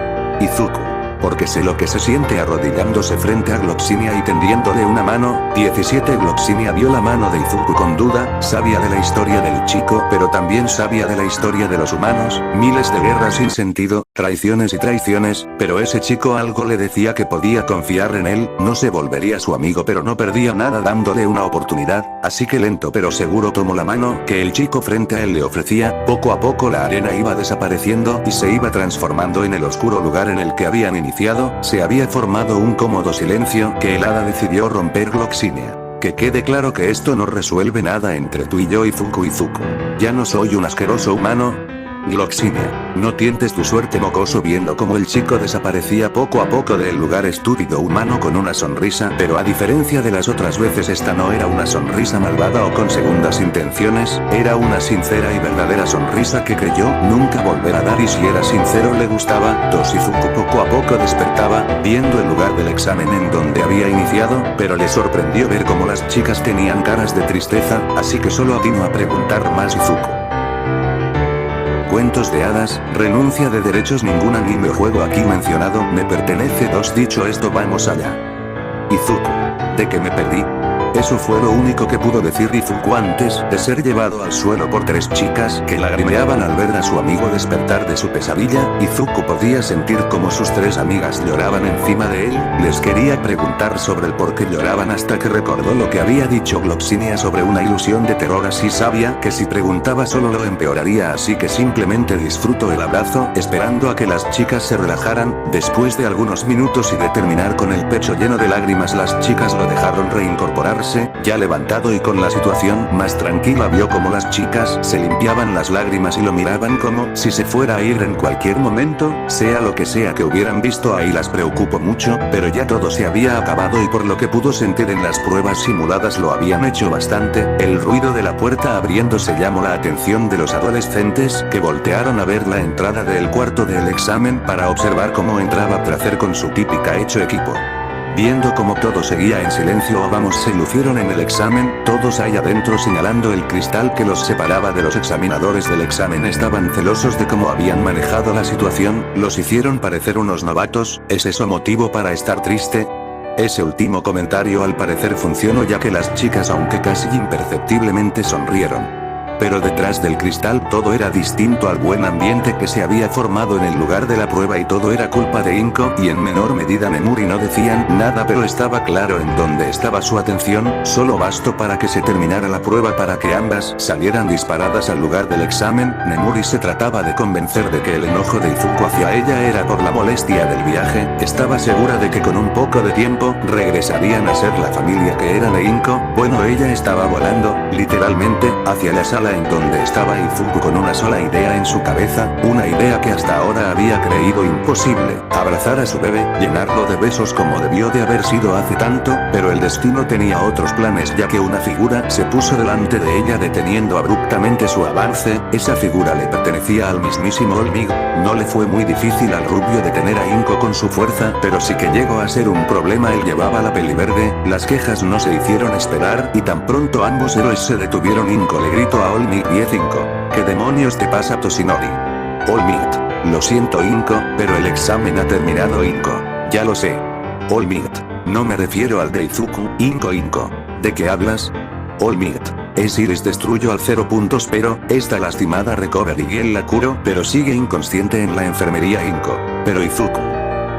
Izuku. Porque sé lo que se siente arrodillándose frente a Gloxinia y tendiéndole una mano. 17. Gloxinia vio la mano de Izuku con duda, sabia de la historia del chico pero también sabia de la historia de los humanos, miles de guerras sin sentido, traiciones y traiciones, pero ese chico algo le decía que podía confiar en él, no se volvería su amigo pero no perdía nada dándole una oportunidad, así que lento pero seguro tomó la mano que el chico frente a él le ofrecía. Poco a poco la arena iba desapareciendo y se iba transformando en el oscuro lugar en el que habían iniciado. Se había formado un cómodo silencio que el hada decidió romper. Gloxinia. Que quede claro que esto no resuelve nada entre tú y yo. Izuku. Ya no soy un asqueroso humano. Gloxinia. No tientes tu suerte mocoso viendo como el chico desaparecía poco a poco del lugar. Estúpido humano con una sonrisa, pero a diferencia de las otras veces esta no era una sonrisa malvada o con segundas intenciones, era una sincera y verdadera sonrisa que creyó nunca volver a dar y si era sincero le gustaba. 2. Izuku poco a poco despertaba, viendo el lugar del examen en donde había iniciado, pero le sorprendió ver cómo las chicas tenían caras de tristeza, así que solo atinó a preguntar más. Izuku. cuentos de hadas, renuncia de derechos. Ningún anime o juego aquí mencionado me pertenece. Dicho esto, vamos allá. Izuku. ¿De qué me perdí? Eso fue lo único que pudo decir Izuku antes de ser llevado al suelo por 3 chicas que lagrimeaban al ver a su amigo despertar de su pesadilla. Izuku podía sentir como sus 3 amigas lloraban encima de él. Les quería preguntar sobre el por qué lloraban hasta que recordó lo que había dicho Gloxinia sobre una ilusión de terror. Así sabía que si preguntaba solo lo empeoraría, así que simplemente disfrutó el abrazo, esperando a que las chicas se relajaran. Después de algunos minutos y de terminar con el pecho lleno de lágrimas, las chicas lo dejaron reincorporar. Ya levantado y con la situación más tranquila, vio como las chicas se limpiaban las lágrimas y lo miraban como si se fuera a ir en cualquier momento. Sea lo que sea que hubieran visto ahí las preocupó mucho, pero ya todo se había acabado y por lo que pudo sentir en las pruebas simuladas lo habían hecho bastante. El ruido de la puerta abriéndose llamó la atención de los adolescentes, que voltearon a ver la entrada del cuarto del examen para observar cómo entraba Tracer con su típica hecho equipo. Viendo como todo seguía en silencio, vamos, se lucieron en el examen, todos ahí adentro señalando el cristal que los separaba de los examinadores del examen. Estaban celosos de cómo habían manejado la situación, los hicieron parecer unos novatos. ¿Es eso motivo para estar triste? Ese último comentario al parecer funcionó, ya que las chicas, aunque casi imperceptiblemente, sonrieron. Pero detrás del cristal todo era distinto al buen ambiente que se había formado en el lugar de la prueba, y todo era culpa de Inko y en menor medida Nemuri. No decían nada, pero estaba claro en dónde estaba su atención. Solo bastó para que se terminara la prueba para que ambas salieran disparadas al lugar del examen. Nemuri se trataba de convencer de que el enojo de Izuku hacia ella era por la molestia del viaje. Estaba segura de que con un poco de tiempo regresarían a ser la familia que eran de Inko. Bueno, ella estaba volando, literalmente, hacia la sala en donde estaba Izuku con una sola idea en su cabeza, una idea que hasta ahora había creído imposible: abrazar a su bebé, llenarlo de besos como debió de haber sido hace tanto. Pero el destino tenía otros planes, ya que una figura se puso delante de ella deteniendo abruptamente su avance. Esa figura le pertenecía al mismísimo Olmig. No le fue muy difícil al rubio detener a Inko con su fuerza, pero sí que llegó a ser un problema. Él llevaba la peli verde. Las quejas no se hicieron esperar, y tan pronto ambos héroes se detuvieron, Inko le gritó a Olmig: Inko, ¿qué demonios te pasa, Toshinori? Olmig: lo siento, Inko, pero el examen ha terminado. Inko: ya lo sé. Olmig: no me refiero al de Izuku. Inko, ¿de qué hablas? Olmig: es Iris. Destruyó al 0 puntos, pero está lastimada. Recovery Girl la curó, pero sigue inconsciente en la enfermería. Inko: pero Izuku.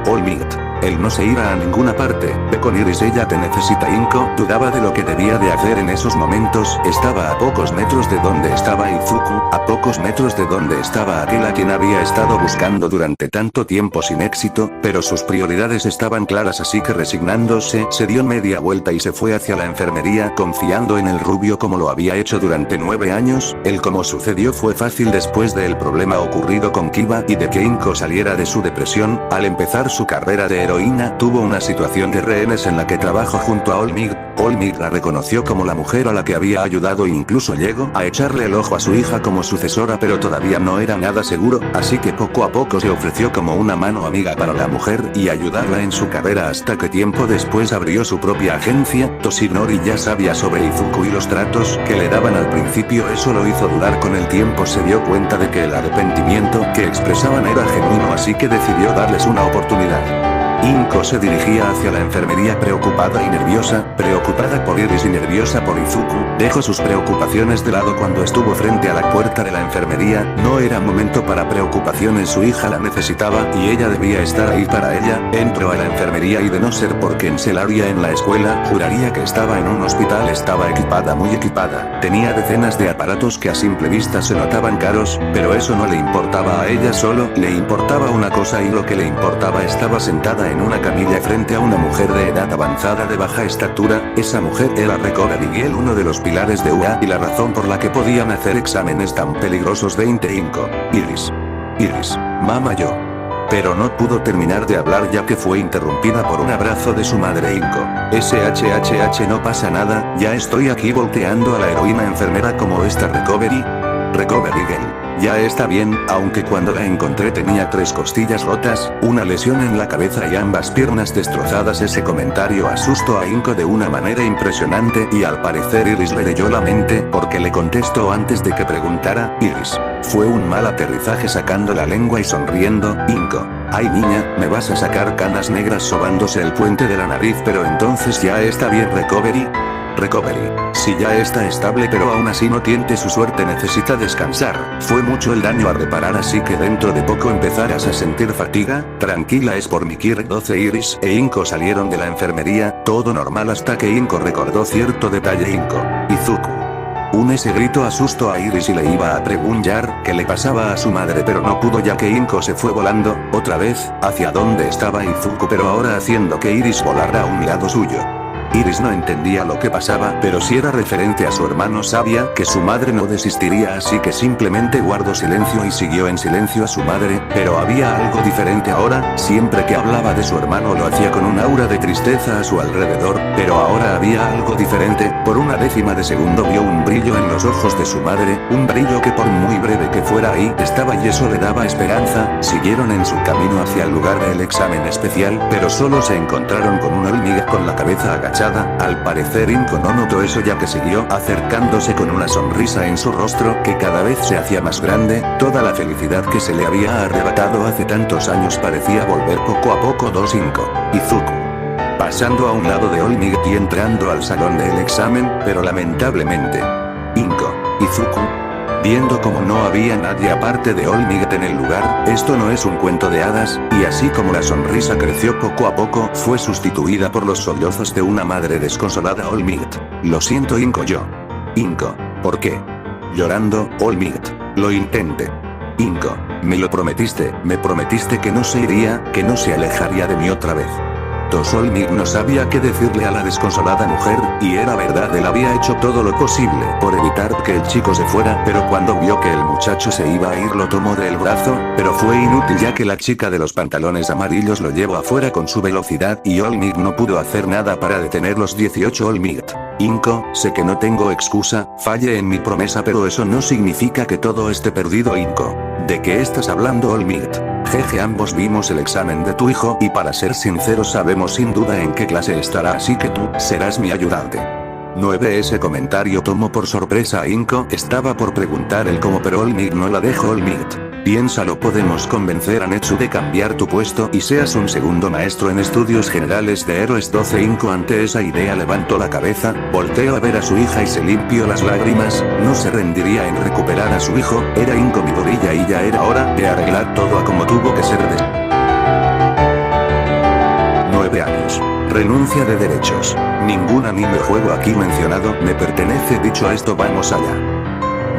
Olmig: él no se irá a ninguna parte. Ve con Iris, ella te necesita. Inko dudaba de lo que debía de hacer en esos momentos. Estaba a pocos metros de donde estaba Izuku, a pocos metros de donde estaba aquel a quien había estado buscando durante tanto tiempo sin éxito, pero sus prioridades estaban claras, así que resignándose, se dio media vuelta y se fue hacia la enfermería, confiando en el rubio como lo había hecho durante 9 años. El cómo sucedió fue fácil después del problema ocurrido con Kiba y de que Inko saliera de su depresión. Al empezar su carrera de heroína, tuvo una situación de rehenes en la que trabajó junto a Olmig. Olmig la reconoció como la mujer a la que había ayudado e incluso llegó a echarle el ojo a su hija como sucesora, pero todavía no era nada seguro, así que poco a poco se ofreció como una mano amiga para la mujer y ayudarla en su carrera, hasta que tiempo después abrió su propia agencia. Toshinori ya sabía sobre Izuku y los tratos que le daban al principio. Eso lo hizo dudar. Con el tiempo se dio cuenta de que el arrepentimiento que expresaban era genuino, así que decidió darles una oportunidad. Inko se dirigía hacia la enfermería preocupada y nerviosa, preocupada por Iris y nerviosa por Izuku. Dejó sus preocupaciones de lado cuando estuvo frente a la puerta de la enfermería. No era momento para preocupaciones, su hija la necesitaba y ella debía estar ahí para ella. Entró a la enfermería y de no ser porque enselaría en la escuela, juraría que estaba en un hospital. Estaba equipada, muy equipada. Tenía decenas de aparatos que a simple vista se notaban caros, pero eso no le importaba a ella, solo le importaba una cosa, y lo que le importaba: estaba sentada en una camilla frente a una mujer de edad avanzada de baja estatura. Esa mujer era Recovery Girl, uno de los pilares de UA y la razón por la que podían hacer exámenes tan peligrosos. 20 Inko: Iris, mamá, yo. Pero no pudo terminar de hablar ya que fue interrumpida por un abrazo de su madre. Inko: SHHH, no pasa nada, ya estoy aquí. Volteando a la heroína enfermera: como está Recovery Girl. Ya está bien, aunque cuando la encontré tenía 3 costillas rotas, una lesión en la cabeza y ambas piernas destrozadas. Ese comentario asustó a Inko de una manera impresionante y al parecer Iris le leyó la mente porque le contestó antes de que preguntara. Iris. Fue un mal aterrizaje sacando la lengua y sonriendo. Inko. Ay niña, me vas a sacar canas negras sobándose el puente de la nariz, pero entonces ya está bien. Recovery. Si ya está estable pero aún así no tiente su suerte, necesita descansar. Fue mucho el daño a reparar, así que dentro de poco empezarás a sentir fatiga. Tranquila, es por mi Kir 12. Iris e Inko salieron de la enfermería, todo normal hasta que Inko recordó cierto detalle. Inko. Izuku. Ese grito asustó a Iris y le iba a preguntar qué le pasaba a su madre, pero no pudo ya que Inko se fue volando, otra vez, hacia donde estaba Izuku, pero ahora haciendo que Iris volara a un lado suyo. Iris no entendía lo que pasaba, pero si era referente a su hermano sabía que su madre no desistiría, así que simplemente guardó silencio y siguió en silencio a su madre, pero había algo diferente ahora. Siempre que hablaba de su hermano lo hacía con un aura de tristeza a su alrededor, pero ahora había algo diferente. Por una décima de segundo vio un brillo en los ojos de su madre, un brillo que por muy breve que fuera ahí estaba y eso le daba esperanza. Siguieron en su camino hacia el lugar del examen especial, pero solo se encontraron con una hormiga con la cabeza agachada. Al parecer Inko no notó eso ya que siguió acercándose con una sonrisa en su rostro que cada vez se hacía más grande. Toda la felicidad que se le había arrebatado hace tantos años parecía volver poco a poco. Inko. Izuku. Pasando a un lado de All Might y entrando al salón del examen, pero lamentablemente. Inko. Izuku. Viendo como no había nadie aparte de All Might en el lugar, esto no es un cuento de hadas, y así como la sonrisa creció poco a poco, fue sustituida por los sollozos de una madre desconsolada. All Might. Lo siento Inko. Yo. Inko. ¿Por qué? Llorando. All Might. Lo intenté. Inko. Me lo prometiste, me prometiste que no se iría, que no se alejaría de mí otra vez. All Might no sabía qué decirle a la desconsolada mujer, y era verdad, él había hecho todo lo posible por evitar que el chico se fuera, pero cuando vio que el muchacho se iba a ir lo tomó del brazo, pero fue inútil ya que la chica de los pantalones amarillos lo llevó afuera con su velocidad y All Might no pudo hacer nada para detener los 18. All Might. Inko, sé que no tengo excusa, fallé en mi promesa, pero eso no significa que todo esté perdido. Inko. ¿De qué estás hablando? All Might. Jeje, ambos vimos el examen de tu hijo y para ser sinceros sabemos sin duda en qué clase estará, así que tú serás mi ayudante. 9. Ese comentario tomó por sorpresa a Inko. Estaba por preguntar el cómo, pero All Might no la dejó. All Might. Piénsalo, podemos convencer a Netsu de cambiar tu puesto y seas un segundo maestro en estudios generales de héroes. 12. Inko ante esa idea levantó la cabeza, volteó a ver a su hija y se limpió las lágrimas. No se rendiría en recuperar a su hijo. Era Inko Midoriya y ya era hora de arreglar todo a como tuvo que ser. 9 años. Renuncia de derechos. Ningún anime o juego aquí mencionado me pertenece. Dicho esto, vamos allá.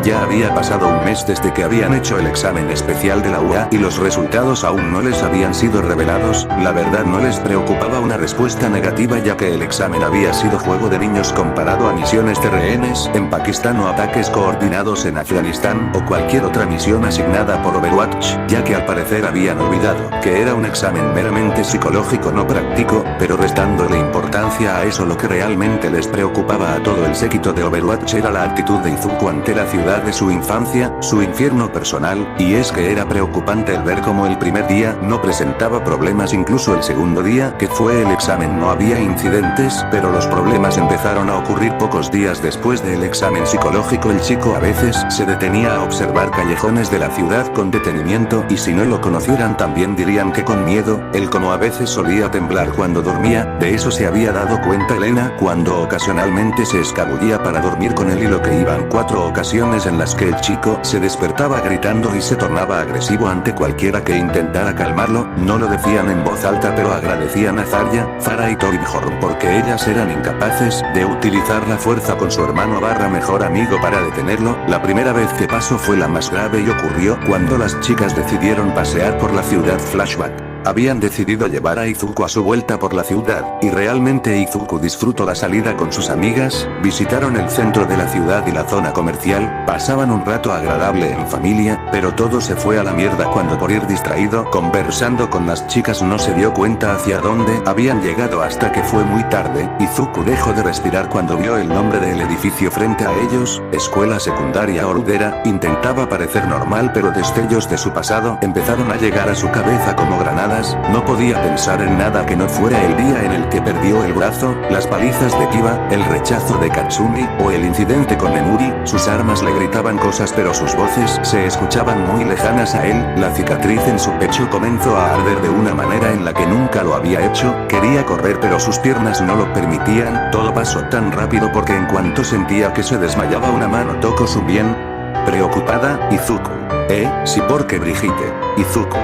Ya había pasado un mes desde que habían hecho el examen especial de la UA y los resultados aún no les habían sido revelados. La verdad no les preocupaba una respuesta negativa ya que el examen había sido juego de niños comparado a misiones de rehenes en Pakistán o ataques coordinados en Afganistán o cualquier otra misión asignada por Overwatch, ya que al parecer habían olvidado que era un examen meramente psicológico no práctico, pero restándole importancia a eso, lo que realmente les preocupaba a todo el séquito de Overwatch era la actitud de Izuku ante la ciudad de su infancia, su infierno personal, y es que era preocupante el ver cómo el primer día no presentaba problemas, incluso el segundo día que fue el examen no había incidentes, pero los problemas empezaron a ocurrir pocos días después del examen psicológico. El chico a veces se detenía a observar callejones de la ciudad con detenimiento y si no lo conocieran también dirían que con miedo, él como a veces solía temblar cuando dormía, de eso se había dado cuenta Elena cuando ocasionalmente se escabullía para dormir con él y lo que iban 4 ocasiones en las que el chico se despertaba gritando y se tornaba agresivo ante cualquiera que intentara calmarlo. No lo decían en voz alta pero agradecían a Zarya, Farah y Torbjorn porque ellas eran incapaces de utilizar la fuerza con su hermano / mejor amigo para detenerlo. La primera vez que pasó fue la más grave y ocurrió cuando las chicas decidieron pasear por la ciudad. Flashback. habían decidido llevar a Izuku a su vuelta por la ciudad, y realmente Izuku disfrutó la salida con sus amigas, visitaron el centro de la ciudad y la zona comercial, pasaban un rato agradable en familia, pero todo se fue a la mierda cuando por ir distraído conversando con las chicas no se dio cuenta hacia dónde habían llegado hasta que fue muy tarde. Izuku dejó de respirar cuando vio el nombre del edificio frente a ellos, Escuela Secundaria Orudera. Intentaba parecer normal pero destellos de su pasado empezaron a llegar a su cabeza como granadas, no podía pensar en nada que no fuera el día en el que perdió el brazo, las palizas de Kiba, el rechazo de Katsumi, o el incidente con Nemuri. Sus armas le gritaban cosas pero sus voces se escuchaban muy lejanas a él. La cicatriz en su pecho comenzó a arder de una manera en la que nunca lo había hecho, quería correr pero sus piernas no lo permitían, todo pasó tan rápido porque en cuanto sentía que se desmayaba una mano tocó su bien preocupada. Izuku. Sí, porque Brigitte. Izuku.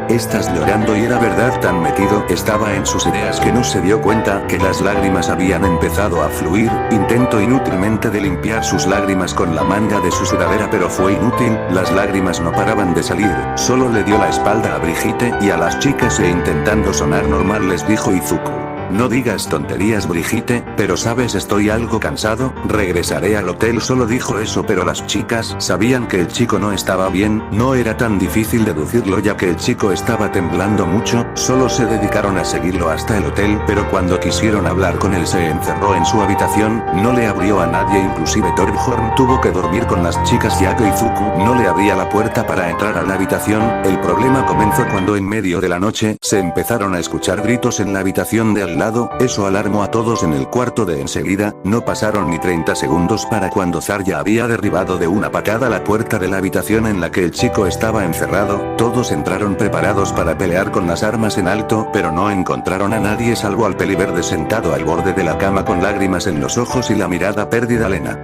Estás llorando, y era verdad, tan metido estaba en sus ideas que no se dio cuenta que las lágrimas habían empezado a fluir. Intentó inútilmente de limpiar sus lágrimas con la manga de su sudadera pero fue inútil, las lágrimas no paraban de salir, solo le dio la espalda a Brigitte y a las chicas e intentando sonar normal les dijo Izuku. No digas tonterías Brigitte, pero sabes estoy algo cansado, regresaré al hotel. Solo dijo eso pero las chicas sabían que el chico no estaba bien, no era tan difícil deducirlo ya que el chico estaba temblando mucho, solo se dedicaron a seguirlo hasta el hotel pero cuando quisieron hablar con él se encerró en su habitación, no le abrió a nadie, inclusive Torbjorn tuvo que dormir con las chicas ya que Izuku no le abría la puerta para entrar a la habitación. El problema comenzó cuando en medio de la noche se empezaron a escuchar gritos en la habitación de al lado. Eso alarmó a todos en el cuarto de enseguida, no pasaron ni 30 segundos para cuando Zarya había derribado de una patada la puerta de la habitación en la que el chico estaba encerrado. Todos entraron preparados para pelear con las armas en alto, pero no encontraron a nadie salvo al peliverde sentado al borde de la cama con lágrimas en los ojos y la mirada perdida. Lena.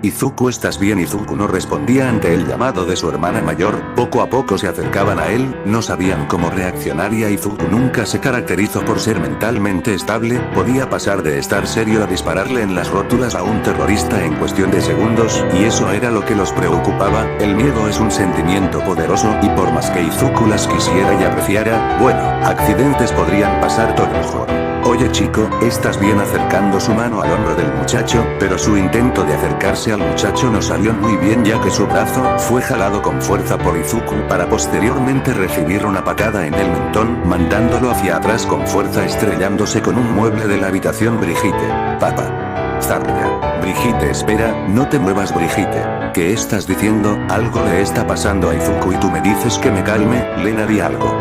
Izuku, ¿estás bien? Izuku no respondía ante el llamado de su hermana mayor, poco a poco se acercaban a él, no sabían cómo reaccionar y Izuku nunca se caracterizó por ser mentalmente estable, podía pasar de estar serio a dispararle en las rótulas a un terrorista en cuestión de segundos, y eso era lo que los preocupaba. El miedo es un sentimiento poderoso, y por más que Izuku las quisiera y apreciara, bueno, accidentes podrían pasar. Torbjorn. Oye chico, ¿estás bien? Acercando su mano al hombro del muchacho, pero su intento de acercarse al muchacho no salió muy bien ya que su brazo fue jalado con fuerza por Izuku para posteriormente recibir una patada en el mentón, mandándolo hacia atrás con fuerza estrellándose con un mueble de la habitación. Brigitte. Papá. Zarya. Brigitte, espera, no te muevas Brigitte. ¿Qué estás diciendo? Algo le está pasando a Izuku y tú me dices que me calme. Lena, di algo.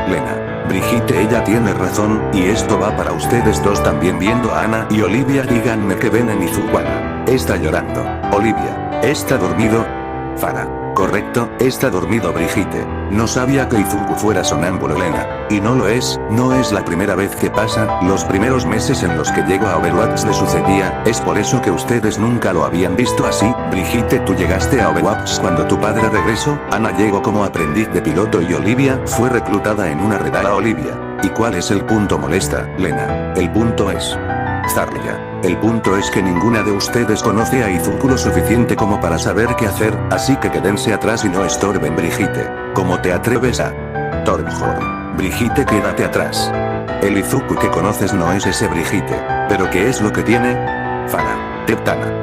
Lena. Brigitte, ella tiene razón, y esto va para ustedes dos también. Viendo a Ana y Olivia, díganme que ven en Izuku. Ana. Está llorando. Olivia. ¿Está dormido? Farah. Correcto, está dormido. Brigitte. No sabía que Izuku fuera sonámbulo. Lena. Y no lo es, no es la primera vez que pasa, los primeros meses en los que llegó a Overwatch le sucedía, es por eso que ustedes nunca lo habían visto así. Brigitte, ¿tú llegaste a Overwatch cuando tu padre regresó? Ana llegó como aprendiz de piloto y Olivia fue reclutada en una redada. Olivia. ¿Y cuál es el punto? Molesta, Lena. El punto es... Zarya. El punto es que ninguna de ustedes conoce a Izuku lo suficiente como para saber qué hacer, así que quédense atrás y no estorben. Brigitte. ¿Cómo te atreves a...? Torbjorn. Brigitte, quédate atrás. El Izuku que conoces no es ese Brigitte. ¿Pero qué es lo que tiene? Farah. Teptana.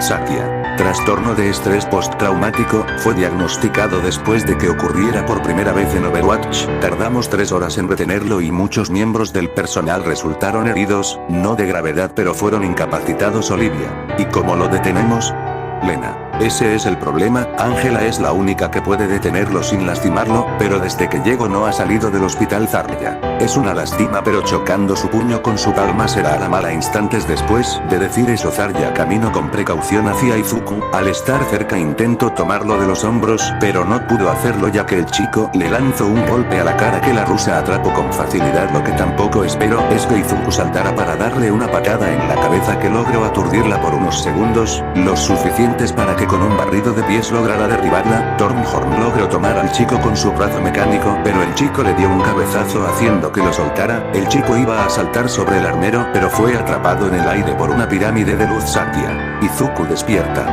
Satya. Trastorno de estrés postraumático, fue diagnosticado después de que ocurriera por primera vez en Overwatch, tardamos 3 horas en retenerlo y muchos miembros del personal resultaron heridos, no de gravedad pero fueron incapacitados. Olivia. ¿Y cómo lo detenemos? Lena. Ese es el problema, Ángela es la única que puede detenerlo sin lastimarlo, pero desde que llegó no ha salido del hospital. Zarya. Es una lástima, pero chocando su puño con su palma será la mala. Instantes después de decir eso, Zarya caminó con precaución hacia Izuku, al estar cerca intentó tomarlo de los hombros, pero no pudo hacerlo ya que el chico le lanzó un golpe a la cara que la rusa atrapó con facilidad. Lo que tampoco esperó es que Izuku saltara para darle una patada en la cabeza que logró aturdirla por unos segundos, los suficientes para que con un barrido de pies lograra derribarla. Torbjorn logró tomar al chico con su brazo mecánico, pero el chico le dio un cabezazo haciendo que lo soltara. El chico iba a saltar sobre el armero, pero fue atrapado en el aire por una pirámide de luz. Satya. Izuku despierta.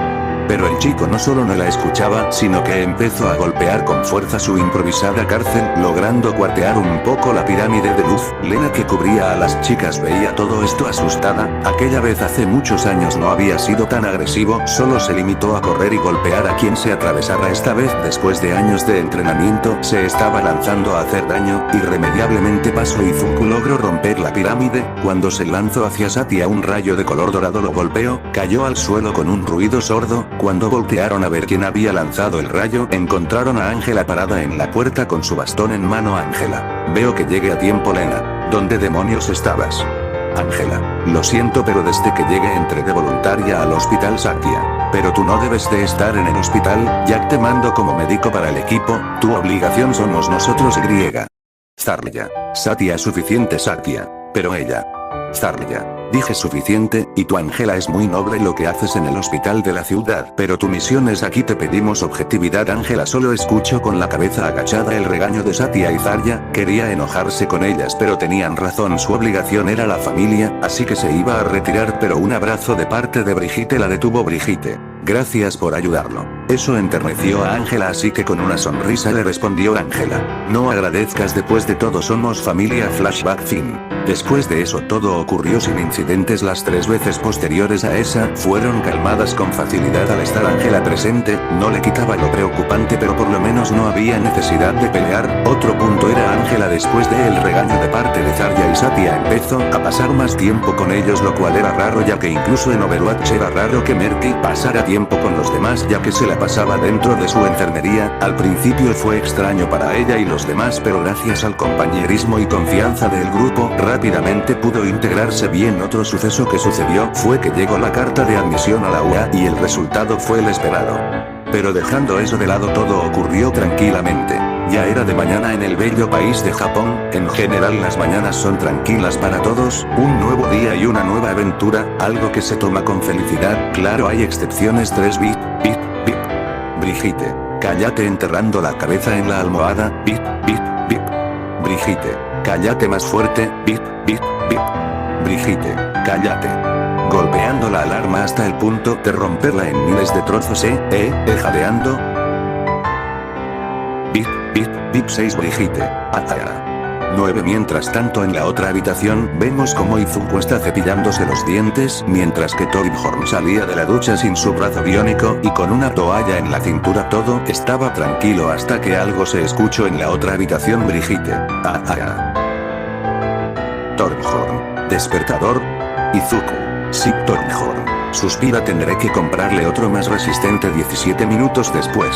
Pero el chico no solo no la escuchaba, sino que empezó a golpear con fuerza su improvisada cárcel, logrando cuartear un poco la pirámide de luz. Lena, que cubría a las chicas, veía todo esto asustada. Aquella vez hace muchos años no había sido tan agresivo, solo se limitó a correr y golpear a quien se atravesara. Esta vez, después de años de entrenamiento, se estaba lanzando a hacer daño. Irremediablemente pasó Izuku logró romper la pirámide. Cuando se lanzó hacia Satya, un rayo de color dorado lo golpeó, cayó al suelo con un ruido sordo. Cuando voltearon a ver quién había lanzado el rayo, encontraron a Ángela parada en la puerta con su bastón en mano. Ángela, veo que llegué a tiempo. Lena, ¿dónde demonios estabas? Ángela, lo siento, pero desde que llegué entré de voluntaria al hospital. Satya, pero tú no debes de estar en el hospital, ya te mando como médico para el equipo, tu obligación somos nosotros. Zarya, Satya, suficiente. Satya, pero ella. Zarya, dije suficiente, y tu Ángela es muy noble lo que haces en el hospital de la ciudad, pero tu misión es aquí, te pedimos objetividad. Ángela solo escuchó con la cabeza agachada el regaño de Satya y Zarya. Quería enojarse con ellas, pero tenían razón, su obligación era la familia, así que se iba a retirar, pero un abrazo de parte de Brigitte la detuvo. Brigitte, gracias por ayudarlo. Eso enterneció a Ángela, así que con una sonrisa le respondió Ángela, no agradezcas, después de todo somos familia. Flashback fin. Después de eso todo ocurrió sin incidentes. Las 3 veces posteriores a esa fueron calmadas con facilidad al estar Ángela presente. No le quitaba lo preocupante, pero por lo menos no había necesidad de pelear. Otro punto era Ángela. Después del regaño de parte de Zarya y Satya, empezó a pasar más tiempo con ellos, lo cual era raro, ya que incluso en Overwatch era raro que Merky pasara tiempo con los demás, ya que se la pasaba dentro de su enfermería. Al principio fue extraño para ella y los demás, pero gracias al compañerismo y confianza del grupo, rápidamente pudo integrarse bien. Otro suceso que sucedió fue que llegó la carta de admisión a la UA y el resultado fue el esperado. Pero dejando eso de lado, todo ocurrió tranquilamente. Ya era de mañana en el bello país de Japón. En general las mañanas son tranquilas para todos, un nuevo día y una nueva aventura, algo que se toma con felicidad. Claro, hay excepciones. 3 bip, bip, bip. Brigitte, cállate, enterrando la cabeza en la almohada. Bip, bip, bip. Brigitte, cállate, más fuerte. Bip, bip, bip. Brigitte, cállate. Golpeando la alarma hasta el punto de romperla en miles de trozos. Jadeando. Bip, bip, bip. 6 Brigitte. 9. Mientras tanto, en la otra habitación, vemos como Izuku está cepillándose los dientes, mientras que Torbjorn salía de la ducha sin su brazo biónico y con una toalla en la cintura. Todo estaba tranquilo hasta que algo se escuchó en la otra habitación. Brigitte. Torbjorn. Despertador. Izuku. Sí, Torbjorn. Suspira, tendré que comprarle otro más resistente. 17 minutos después,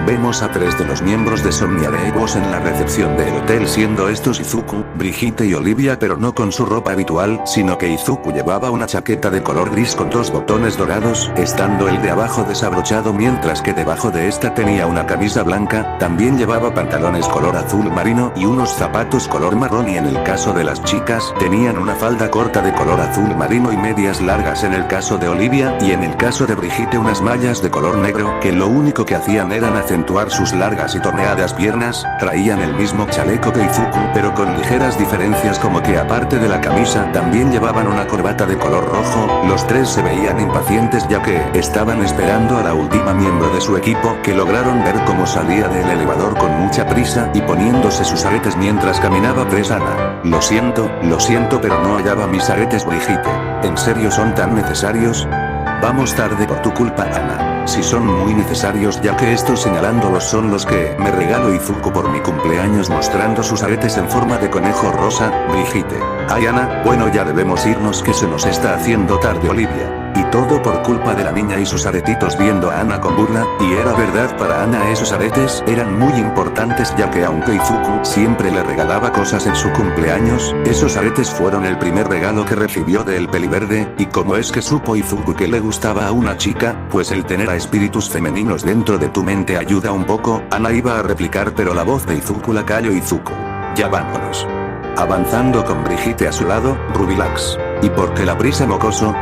vemos a 3 de los miembros de Somnia de Egos en la recepción del hotel, siendo estos Izuku, Brigitte y Olivia, pero no con su ropa habitual, sino que Izuku llevaba una chaqueta de color gris con 2 botones dorados, estando el de abajo desabrochado, mientras que debajo de esta tenía una camisa blanca. También llevaba pantalones color azul marino y unos zapatos color marrón, y en el caso de las chicas, tenían una falda corta de color azul marino y medias largas en el caso de Olivia, y en el caso de Brigitte unas mallas de color negro, que lo único que hacían eran acentuar sus largas y torneadas piernas. Traían el mismo chaleco que Izuku, pero con ligeras diferencias, como que aparte de la camisa, también llevaban una corbata de color rojo. Los 3 se veían impacientes, ya que estaban esperando a la última miembro de su equipo, que lograron ver cómo salía del elevador con mucha prisa y poniéndose sus aretes mientras caminaba. 3 Ana. Lo siento, pero no hallaba mis aretes. Brigitte, ¿en serio son tan necesarios? Vamos tarde por tu culpa, Ana. Si son muy necesarios, ya que estos señalándolos son los que me regaló Izuku por mi cumpleaños, mostrando sus aretes en forma de conejo rosa. Brigitte. Ay, Ana, bueno, ya debemos irnos, que se nos está haciendo tarde. Olivia. Y todo por culpa de la niña y sus aretitos, viendo a Ana con burla. Y era verdad, para Ana esos aretes eran muy importantes, ya que aunque Izuku siempre le regalaba cosas en su cumpleaños, esos aretes fueron el primer regalo que recibió del peliverde. Y como es que supo Izuku que le gustaba a una chica, pues el tener a espíritus femeninos dentro de tu mente ayuda un poco. Ana iba a replicar, pero la voz de Izuku la calló. Izuku, ya vámonos. Avanzando con Brigitte a su lado, Rubilax. ¿Y por qué la prisa, mocoso?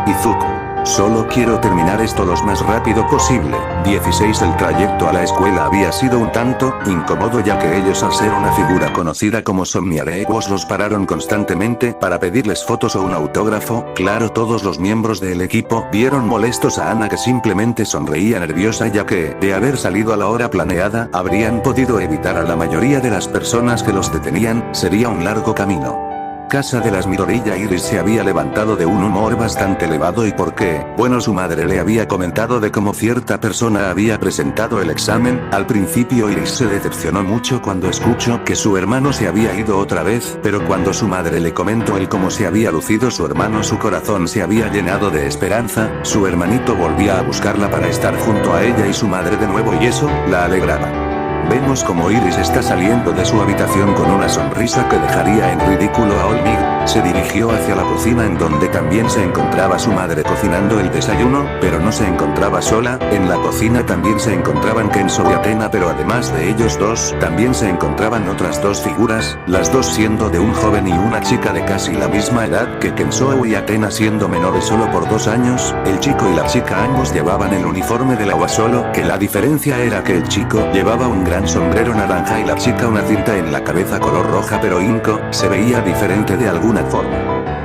Izuku, Solo quiero terminar esto lo más rápido posible. 16. El trayecto a la escuela había sido un tanto incómodo ya que ellos al ser una figura conocida como Somniarequos los pararon constantemente para pedirles fotos o un autógrafo. Claro, todos los miembros del equipo vieron molestos a Ana que simplemente sonreía nerviosa ya que, de haber salido a la hora planeada, habrían podido evitar a la mayoría de las personas que los detenían. Sería un largo camino. Casa de las Midorilla. Iris se había levantado de un humor bastante elevado y porque, bueno, su madre le había comentado de cómo cierta persona había presentado el examen. Al principio Iris se decepcionó mucho cuando escuchó que su hermano se había ido otra vez, pero cuando su madre le comentó el cómo se había lucido su hermano, su corazón se había llenado de esperanza. Su hermanito volvía a buscarla para estar junto a ella y su madre de nuevo y eso la alegraba. Vemos como Iris está saliendo de su habitación con una sonrisa que dejaría en ridículo a Olmig. Se dirigió hacia la cocina en donde también se encontraba su madre cocinando el desayuno, pero no se encontraba sola. En la cocina también se encontraban Kenzo y Athena, pero además de ellos dos, también se encontraban otras dos figuras, las dos siendo de un joven y una chica de casi la misma edad que Kenzo y Athena siendo menores solo por 2 años. El chico y la chica ambos llevaban el uniforme del agua, solo que la diferencia era que el chico llevaba un gran sombrero naranja y la chica una cinta en la cabeza color roja, pero Inko se veía diferente de alguna forma.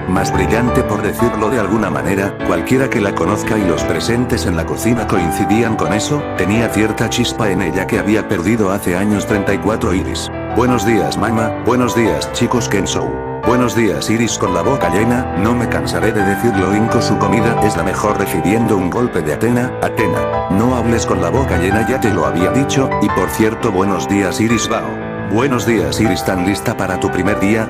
Más brillante, por decirlo de alguna manera. Cualquiera que la conozca y los presentes en la cocina coincidían con eso. Tenía cierta chispa en ella que había perdido hace años. 34 Iris. Buenos días mamá, buenos días chicos. Kenzo. Buenos días Iris con la boca llena, no me cansaré de decirlo. Inko, su comida es la mejor. Recibiendo un golpe de Athena. Athena, no hables con la boca llena, ya te lo había dicho. Y por cierto, buenos días Iris. Bao. Buenos días Iris, ¿tan lista para tu primer día?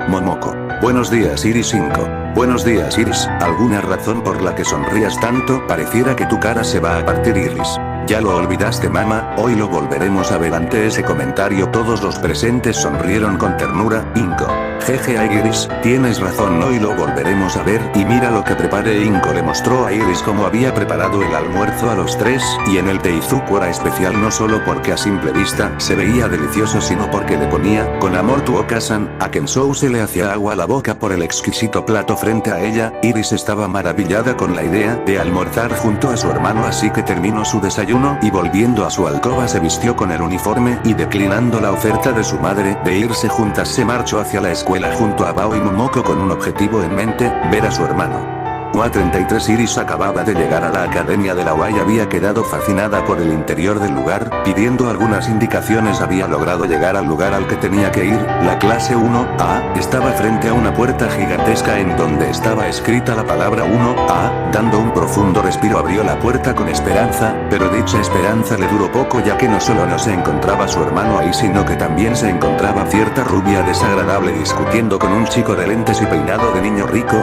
Momoko. Buenos días Iris. Inko. Buenos días Iris, ¿alguna razón por la que sonrías tanto? Pareciera que tu cara se va a partir Iris. Ya lo olvidaste mamá, hoy lo volveremos a ver. Ante ese comentario todos los presentes sonrieron con ternura. Inko. Jeje a Iris, tienes razón, hoy lo volveremos a ver. Y mira lo que preparé. Inko le mostró a Iris cómo había preparado el almuerzo a los tres, y en el Teizuku era especial no solo porque a simple vista se veía delicioso, sino porque le ponía con amor Tuoka-san. A Kenzo se le hacía agua a la boca por el exquisito plato frente a ella. Iris estaba maravillada con la idea de almorzar junto a su hermano, así que terminó su desayuno y volviendo a su alcoba se vistió con el uniforme y, declinando la oferta de su madre de irse juntas, se marchó hacia la escuela junto a Bao y Momoko con un objetivo en mente: ver a su hermano. UA 33 Iris acababa de llegar a la academia de la UA y había quedado fascinada por el interior del lugar. Pidiendo algunas indicaciones había logrado llegar al lugar al que tenía que ir. La clase 1A estaba frente a una puerta gigantesca en donde estaba escrita la palabra 1A. Dando un profundo respiro abrió la puerta con esperanza, pero dicha esperanza le duró poco, ya que no solo no se encontraba su hermano ahí, sino que también se encontraba cierta rubia desagradable discutiendo con un chico de lentes y peinado de niño rico.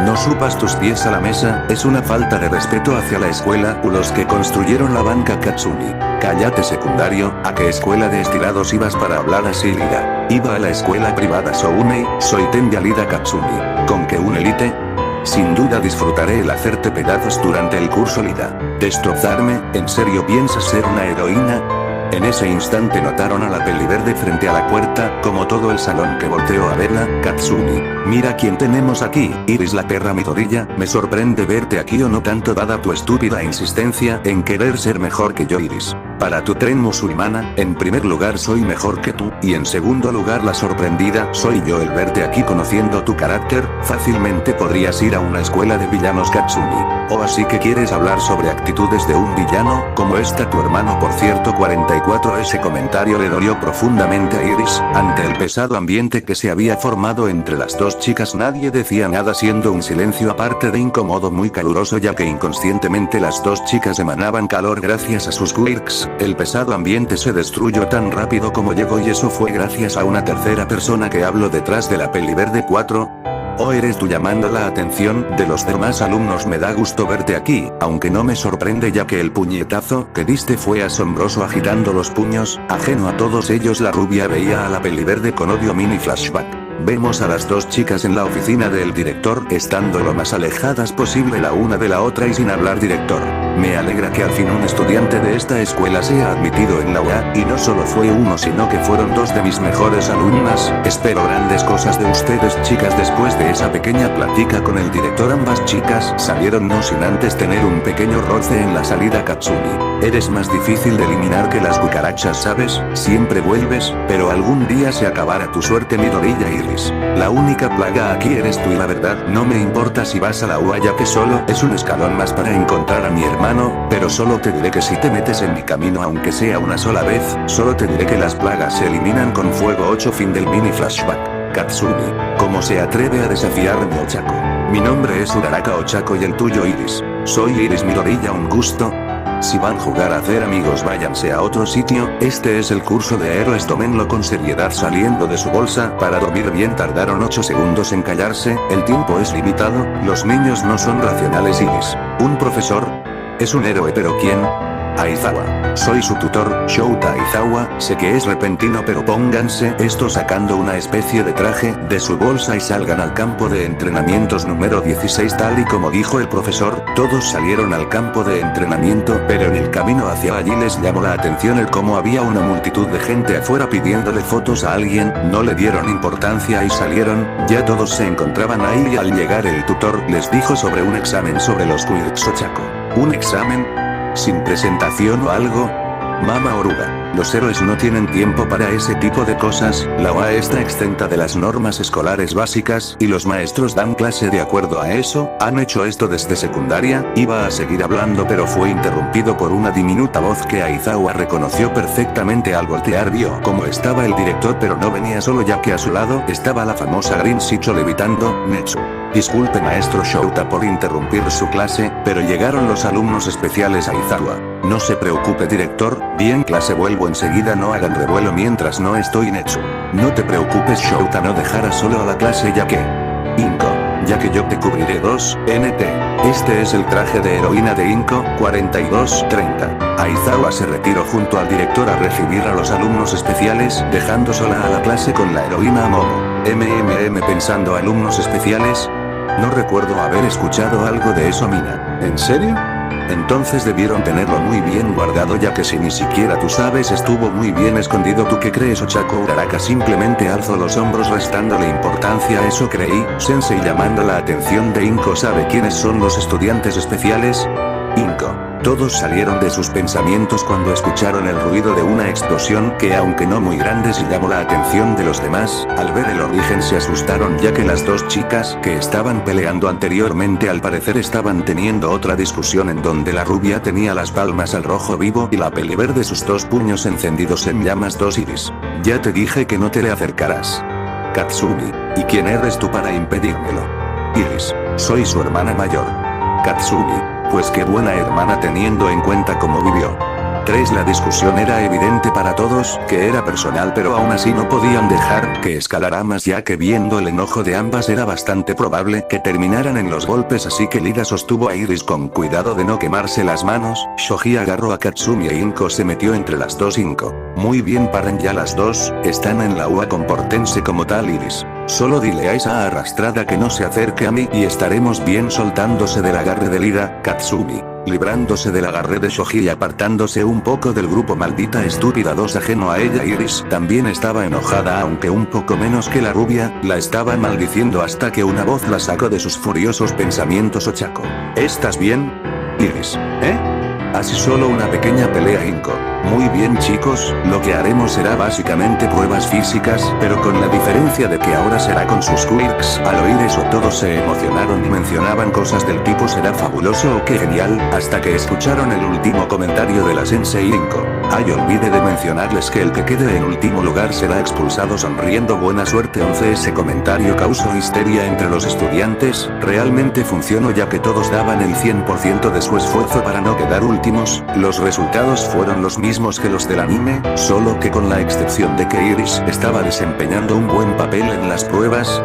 No supas tus pies a la mesa, es una falta de respeto hacia la escuela u los que construyeron la banca Katsuni. Cállate secundario, ¿a qué escuela de estirados ibas para hablar así? Lida. Iba a la escuela privada Sounei, soy Tenbia Lida Katsuni. ¿Con que un elite? Sin duda disfrutaré el hacerte pedazos durante el curso Lida. ¿Destrozarme? ¿En serio piensas ser una heroína? En ese instante notaron a la peliverde frente a la puerta, como todo el salón que volteó a verla. Katsuni, mira quién tenemos aquí. Iris, la perra Midorilla, me sorprende verte aquí, o no tanto dada tu estúpida insistencia en querer ser mejor que yo. Iris, para tu tren musulmana, en primer lugar soy mejor que tú, y en segundo lugar la sorprendida soy yo. El verte aquí conociendo tu carácter, fácilmente podrías ir a una escuela de villanos. Katsuni, ¿o así que quieres hablar sobre actitudes de un villano? ¿Cómo está tu hermano por cierto? 44 Ese comentario le dolió profundamente a Iris. Ante el pesado ambiente que se había formado entre las dos chicas nadie decía nada, siendo un silencio aparte de incómodo muy caluroso, ya que inconscientemente las dos chicas emanaban calor gracias a sus quirks. El pesado ambiente se destruyó tan rápido como llegó, y eso fue gracias a una tercera persona que habló detrás de la peliverde. 4. ¿O eres tú llamando la atención de los demás alumnos? Me da gusto verte aquí, aunque no me sorprende ya que el puñetazo que diste fue asombroso. Agitando los puños, ajeno a todos ellos, la rubia veía a la peliverde con odio. Mini flashback. Vemos a las dos chicas en la oficina del director, estando lo más alejadas posible la una de la otra y sin hablar. Director. Me alegra que al fin un estudiante de esta escuela sea admitido en la UA, y no solo fue uno sino que fueron dos de mis mejores alumnas. Espero grandes cosas de ustedes chicas. Después de esa pequeña plática con el director, ambas chicas salieron no sin antes tener un pequeño roce en la salida. Katsumi, eres más difícil de eliminar que las cucarachas, ¿sabes? Siempre vuelves, pero algún día se acabará tu suerte, Midoriya Iris. La única plaga aquí eres tú y la verdad no me importa si vas a la UA, ya que solo es un escalón más para encontrar a mi hermano, pero solo te diré que si te metes en mi camino aunque sea una sola vez, solo te diré que las plagas se eliminan con fuego. 8 Fin del mini flashback. Katsumi, ¿cómo se atreve a desafiarme, Ochako? Mi nombre es Uraraka Ochako y el tuyo Iris. Soy Iris Midoriya, un gusto. Si van a jugar a hacer amigos, váyanse a otro sitio. Este es el curso de héroes, tómenlo con seriedad. Saliendo de su bolsa para dormir bien, tardaron 8 segundos en callarse. El tiempo es limitado, los niños no son racionales. Iris, un profesor, es un héroe, pero ¿quién? Aizawa. Soy su tutor, Shouta Aizawa. Sé que es repentino, pero pónganse esto sacando una especie de traje de su bolsa y salgan al campo de entrenamientos número 16. Tal y como dijo el profesor, todos salieron al campo de entrenamiento, pero en el camino hacia allí les llamó la atención el cómo había una multitud de gente afuera pidiéndole fotos a alguien. No le dieron importancia y salieron. Ya todos se encontraban ahí y al llegar el tutor les dijo sobre un examen sobre los quirks. Ochako, ¿un examen? ¿Sin presentación o algo? Mama oruga, los héroes no tienen tiempo para ese tipo de cosas. La UA está exenta de las normas escolares básicas y los maestros dan clase de acuerdo a eso. Han hecho esto desde secundaria. Iba a seguir hablando pero fue interrumpido por una diminuta voz que Aizawa reconoció perfectamente. Al voltear vio cómo estaba el director, pero no venía solo, ya que a su lado estaba la famosa Green Shicho levitando. Netsu. Disculpe maestro Shouta por interrumpir su clase, pero llegaron los alumnos especiales. Aizawa. No se preocupe director, bien clase, vuelvo enseguida, no hagan revuelo mientras no estoy. Netsu. No te preocupes Shouta, no dejará solo a la clase ya que... Inko. Ya que yo te cubriré. 2, NT. Este es el traje de heroína de Inko, 42-30. Aizawa se retiró junto al director a recibir a los alumnos especiales, dejando sola a la clase con la heroína Momo. Pensando alumnos especiales. No recuerdo haber escuchado algo de eso, Mina. ¿En serio? Entonces debieron tenerlo muy bien guardado, ya que si ni siquiera tú sabes, estuvo muy bien escondido. ¿Tú qué crees, Ochako? Uraraka simplemente alzó los hombros restándole importancia a eso. Creí, Sensei, llamando la atención de Inko. ¿Sabe quiénes son los estudiantes especiales? Inko. Todos salieron de sus pensamientos cuando escucharon el ruido de una explosión que, aunque no muy grande, sí llamó la atención de los demás. Al ver el origen se asustaron, ya que las dos chicas que estaban peleando anteriormente al parecer estaban teniendo otra discusión en donde la rubia tenía las palmas al rojo vivo y la peliverde sus dos puños encendidos en llamas. 2 Iris. Ya te dije que no te le acercarás. Katsumi. ¿Y quién eres tú para impedírmelo? Iris. Soy su hermana mayor. Katsumi. Pues qué buena hermana teniendo en cuenta cómo vivió. 3 La discusión era evidente para todos, que era personal, pero aún así no podían dejar que escalara más, ya que viendo el enojo de ambas era bastante probable que terminaran en los golpes, así que Lida sostuvo a Iris con cuidado de no quemarse las manos. Shoji agarró a Katsumi e Inko se metió entre las dos. Inko. Muy bien, paren ya las dos, están en la UA, comportense como tal. Iris. Solo dile a esa arrastrada que no se acerque a mí y estaremos bien. Soltándose del agarre de Lida, Katsumi. Librándose del agarre de Shoji y apartándose un poco del grupo. Maldita estúpida. 2 Ajeno a ella, Iris también estaba enojada, aunque un poco menos que la rubia. La estaba maldiciendo hasta que una voz la sacó de sus furiosos pensamientos. Ochako. ¿Estás bien? Iris. Así solo una pequeña pelea. Inko. Muy bien chicos, lo que haremos será básicamente pruebas físicas, pero con la diferencia de que ahora será con sus quirks. Al oír eso todos se emocionaron y mencionaban cosas del tipo será fabuloso o qué genial, hasta que escucharon el último comentario de la Sensei. Inko. Ay, olvide de mencionarles que el que quede en último lugar será expulsado. Sonriendo. Buena suerte. 11 Ese comentario causó histeria entre los estudiantes. Realmente funcionó, ya que todos daban el 100% de su esfuerzo para no quedar últimos. Los resultados fueron los mismos que los del anime, solo que con la excepción de que Iris estaba desempeñando un buen papel en las pruebas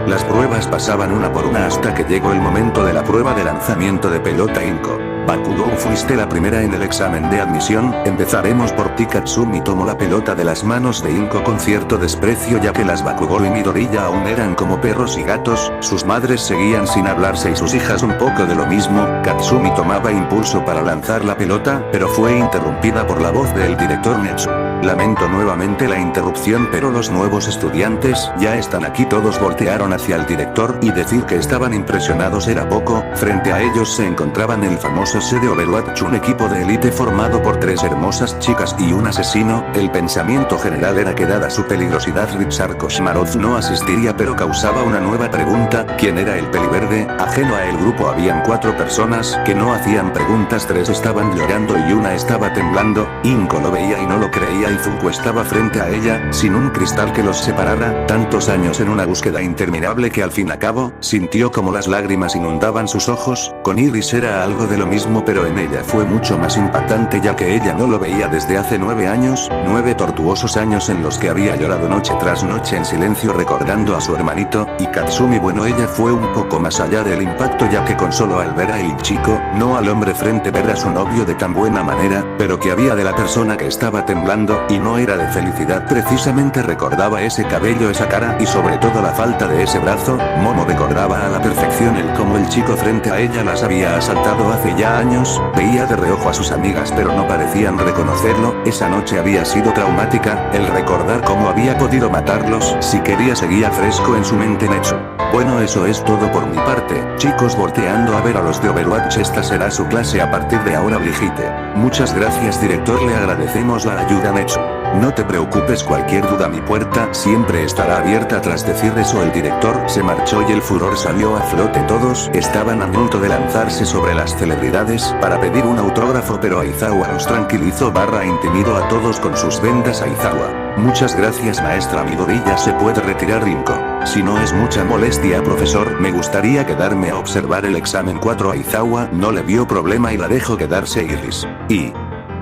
pasaban una por una hasta que llegó el momento de la prueba de lanzamiento de pelota. Inko. Bakugou, fuiste la primera en el examen de admisión, empezaremos por ti. Katsumi tomó la pelota de las manos de Inko con cierto desprecio, ya que las Bakugou y Midoriya aún eran como perros y gatos, sus madres seguían sin hablarse y sus hijas un poco de lo mismo. Katsumi tomaba impulso para lanzar la pelota, pero fue interrumpida por la voz del director Netsu. Lamento nuevamente la interrupción, pero los nuevos estudiantes ya están aquí. Todos voltearon hacia el director, y decir que estaban impresionados era poco. Frente a ellos se encontraban el famoso sede Overwatch, un equipo de élite formado por 3 hermosas chicas y un asesino. El pensamiento general era que dada su peligrosidad Richard Koshmarov no asistiría, pero causaba una nueva pregunta: ¿quién era el peliverde? Ajeno a el grupo habían 4 personas que no hacían preguntas, 3 estaban llorando y una estaba temblando. Inko lo veía y no lo creía. Izuku estaba frente a ella, sin un cristal que los separara. Tantos años en una búsqueda interminable que al fin y al cabo, sintió como las lágrimas inundaban sus ojos. Con Iris era algo de lo mismo, pero en ella fue mucho más impactante, ya que ella no lo veía desde hace 9 años, 9 tortuosos años en los que había llorado noche tras noche en silencio recordando a su hermanito. Y Katsumi, bueno, ella fue un poco más allá del impacto, ya que con solo al ver a el chico, no al hombre frente, ver a su novio de tan buena manera, pero que había de la persona que estaba temblando, y no era de felicidad precisamente. Recordaba ese cabello, esa cara y sobre todo la falta de ese brazo. Momo recordaba a la perfección el cómo el chico frente a ella las había asaltado hace ya años. Veía de reojo a sus amigas pero no parecían reconocerlo. Esa noche había sido traumática, el recordar cómo había podido matarlos si quería seguía fresco en su mente. Netsu. Bueno, eso es todo por mi parte, chicos. Volteando a ver a los de Overwatch, esta será su clase a partir de ahora. Brigitte. Muchas gracias, director, le agradecemos la ayuda. Netsu. No te preocupes, cualquier duda mi puerta siempre estará abierta. Tras decir eso el director se marchó y el furor salió a flote. Todos estaban a punto de lanzarse sobre las celebridades para pedir un autógrafo, pero Aizawa los tranquilizó / intimidó a todos con sus vendas. Aizawa. Muchas gracias, maestra. Midoriya se puede retirar. Inko. Si no es mucha molestia, profesor, me gustaría quedarme a observar el examen 4. Aizawa no le vio problema y la dejó quedarse. Iris.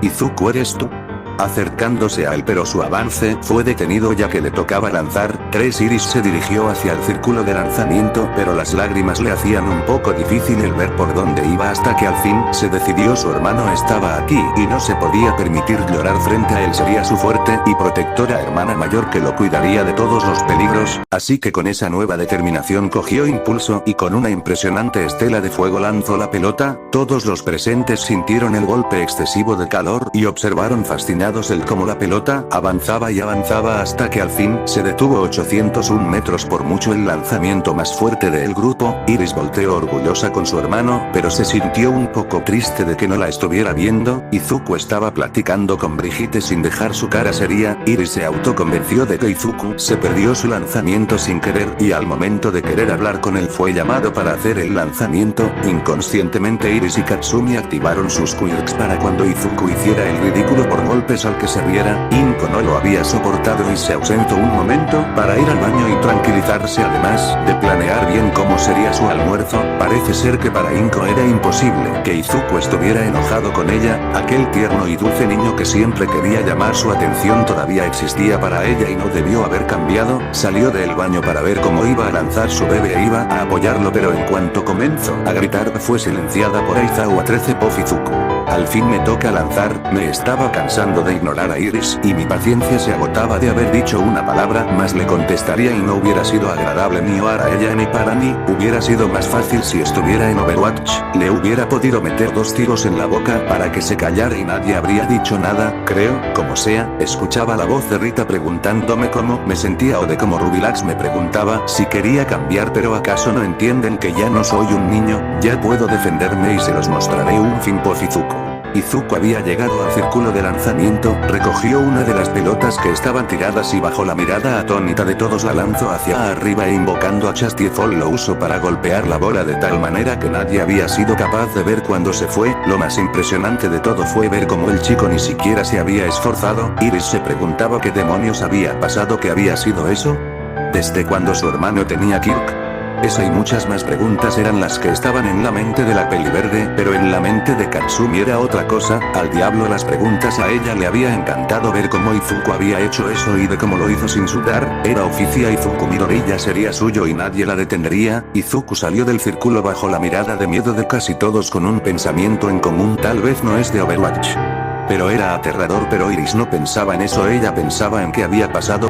Izuku, ¿eres tú? Acercándose a él, pero su avance fue detenido ya que le tocaba lanzar. 3. Iris se dirigió hacia el círculo de lanzamiento, pero las lágrimas le hacían un poco difícil el ver por dónde iba, hasta que al fin se decidió. Su hermano estaba aquí y no se podía permitir llorar frente a él. Sería su fuerte y protectora hermana mayor que lo cuidaría de todos los peligros, así que con esa nueva determinación cogió impulso y con una impresionante estela de fuego lanzó la pelota. Todos los presentes sintieron el golpe excesivo de calor y observaron fascinados el cómo la pelota avanzaba y avanzaba hasta que al fin se detuvo. 801 metros, por mucho el lanzamiento más fuerte del grupo. Iris volteó orgullosa con su hermano, pero se sintió un poco triste de que no la estuviera viendo. Izuku estaba platicando con Brigitte sin dejar su cara seria. Iris se autoconvenció de que Izuku se perdió su lanzamiento sin querer, y al momento de querer hablar con él fue llamado para hacer el lanzamiento. Inconscientemente Iris y Katsumi activaron sus quirks para cuando Izuku hiciera el ridículo por golpes al que se riera. Inko no lo había soportado y se ausentó un momento para ir al baño y tranquilizarse, además de planear bien cómo sería su almuerzo. Parece ser que para Inko era imposible que Izuku estuviera enojado con ella. Aquel tierno y dulce niño que siempre quería llamar su atención todavía existía para ella y no debió haber cambiado. Salió del baño para ver cómo iba a lanzar su bebé e iba a apoyarlo, pero en cuanto comenzó a gritar fue silenciada por Aizawa. 13. Pof. Izuku. Al fin me toca lanzar. Me estaba cansando de ignorar a Iris y mi paciencia se agotaba de haber dicho una palabra más le contestaría y no hubiera sido agradable ni para ella ni para mí. Hubiera sido más fácil si estuviera en Overwatch, le hubiera podido meter 2 tiros en la boca para que se callara y nadie habría dicho nada. Creo, como sea, escuchaba la voz de Rita preguntándome cómo me sentía o de cómo Rubilax me preguntaba si quería cambiar, pero ¿acaso no entienden que ya no soy un niño? Ya puedo defenderme y se los mostraré. Un fin. Pof. Izuku. Izuku había llegado al círculo de lanzamiento, recogió una de las pelotas que estaban tiradas y bajo la mirada atónita de todos la lanzó hacia arriba e invocando a Chastiefol lo usó para golpear la bola de tal manera que nadie había sido capaz de ver cuando se fue. Lo más impresionante de todo fue ver cómo el chico ni siquiera se había esforzado. Iris se preguntaba qué demonios había pasado, qué había sido eso. ¿Desde cuando su hermano tenía Kirk? Esa y muchas más preguntas eran las que estaban en la mente de la peli verde, pero en la mente de Katsumi era otra cosa. Al diablo las preguntas. A ella le había encantado ver cómo Izuku había hecho eso y de cómo lo hizo sin sudar. Era oficia. Izuku Midoriya sería suyo y nadie la detendría. Izuku salió del círculo bajo la mirada de miedo de casi todos con un pensamiento en común. Tal vez no es de Overwatch, pero era aterrador. Pero Iris no pensaba en eso. Ella pensaba en qué había pasado.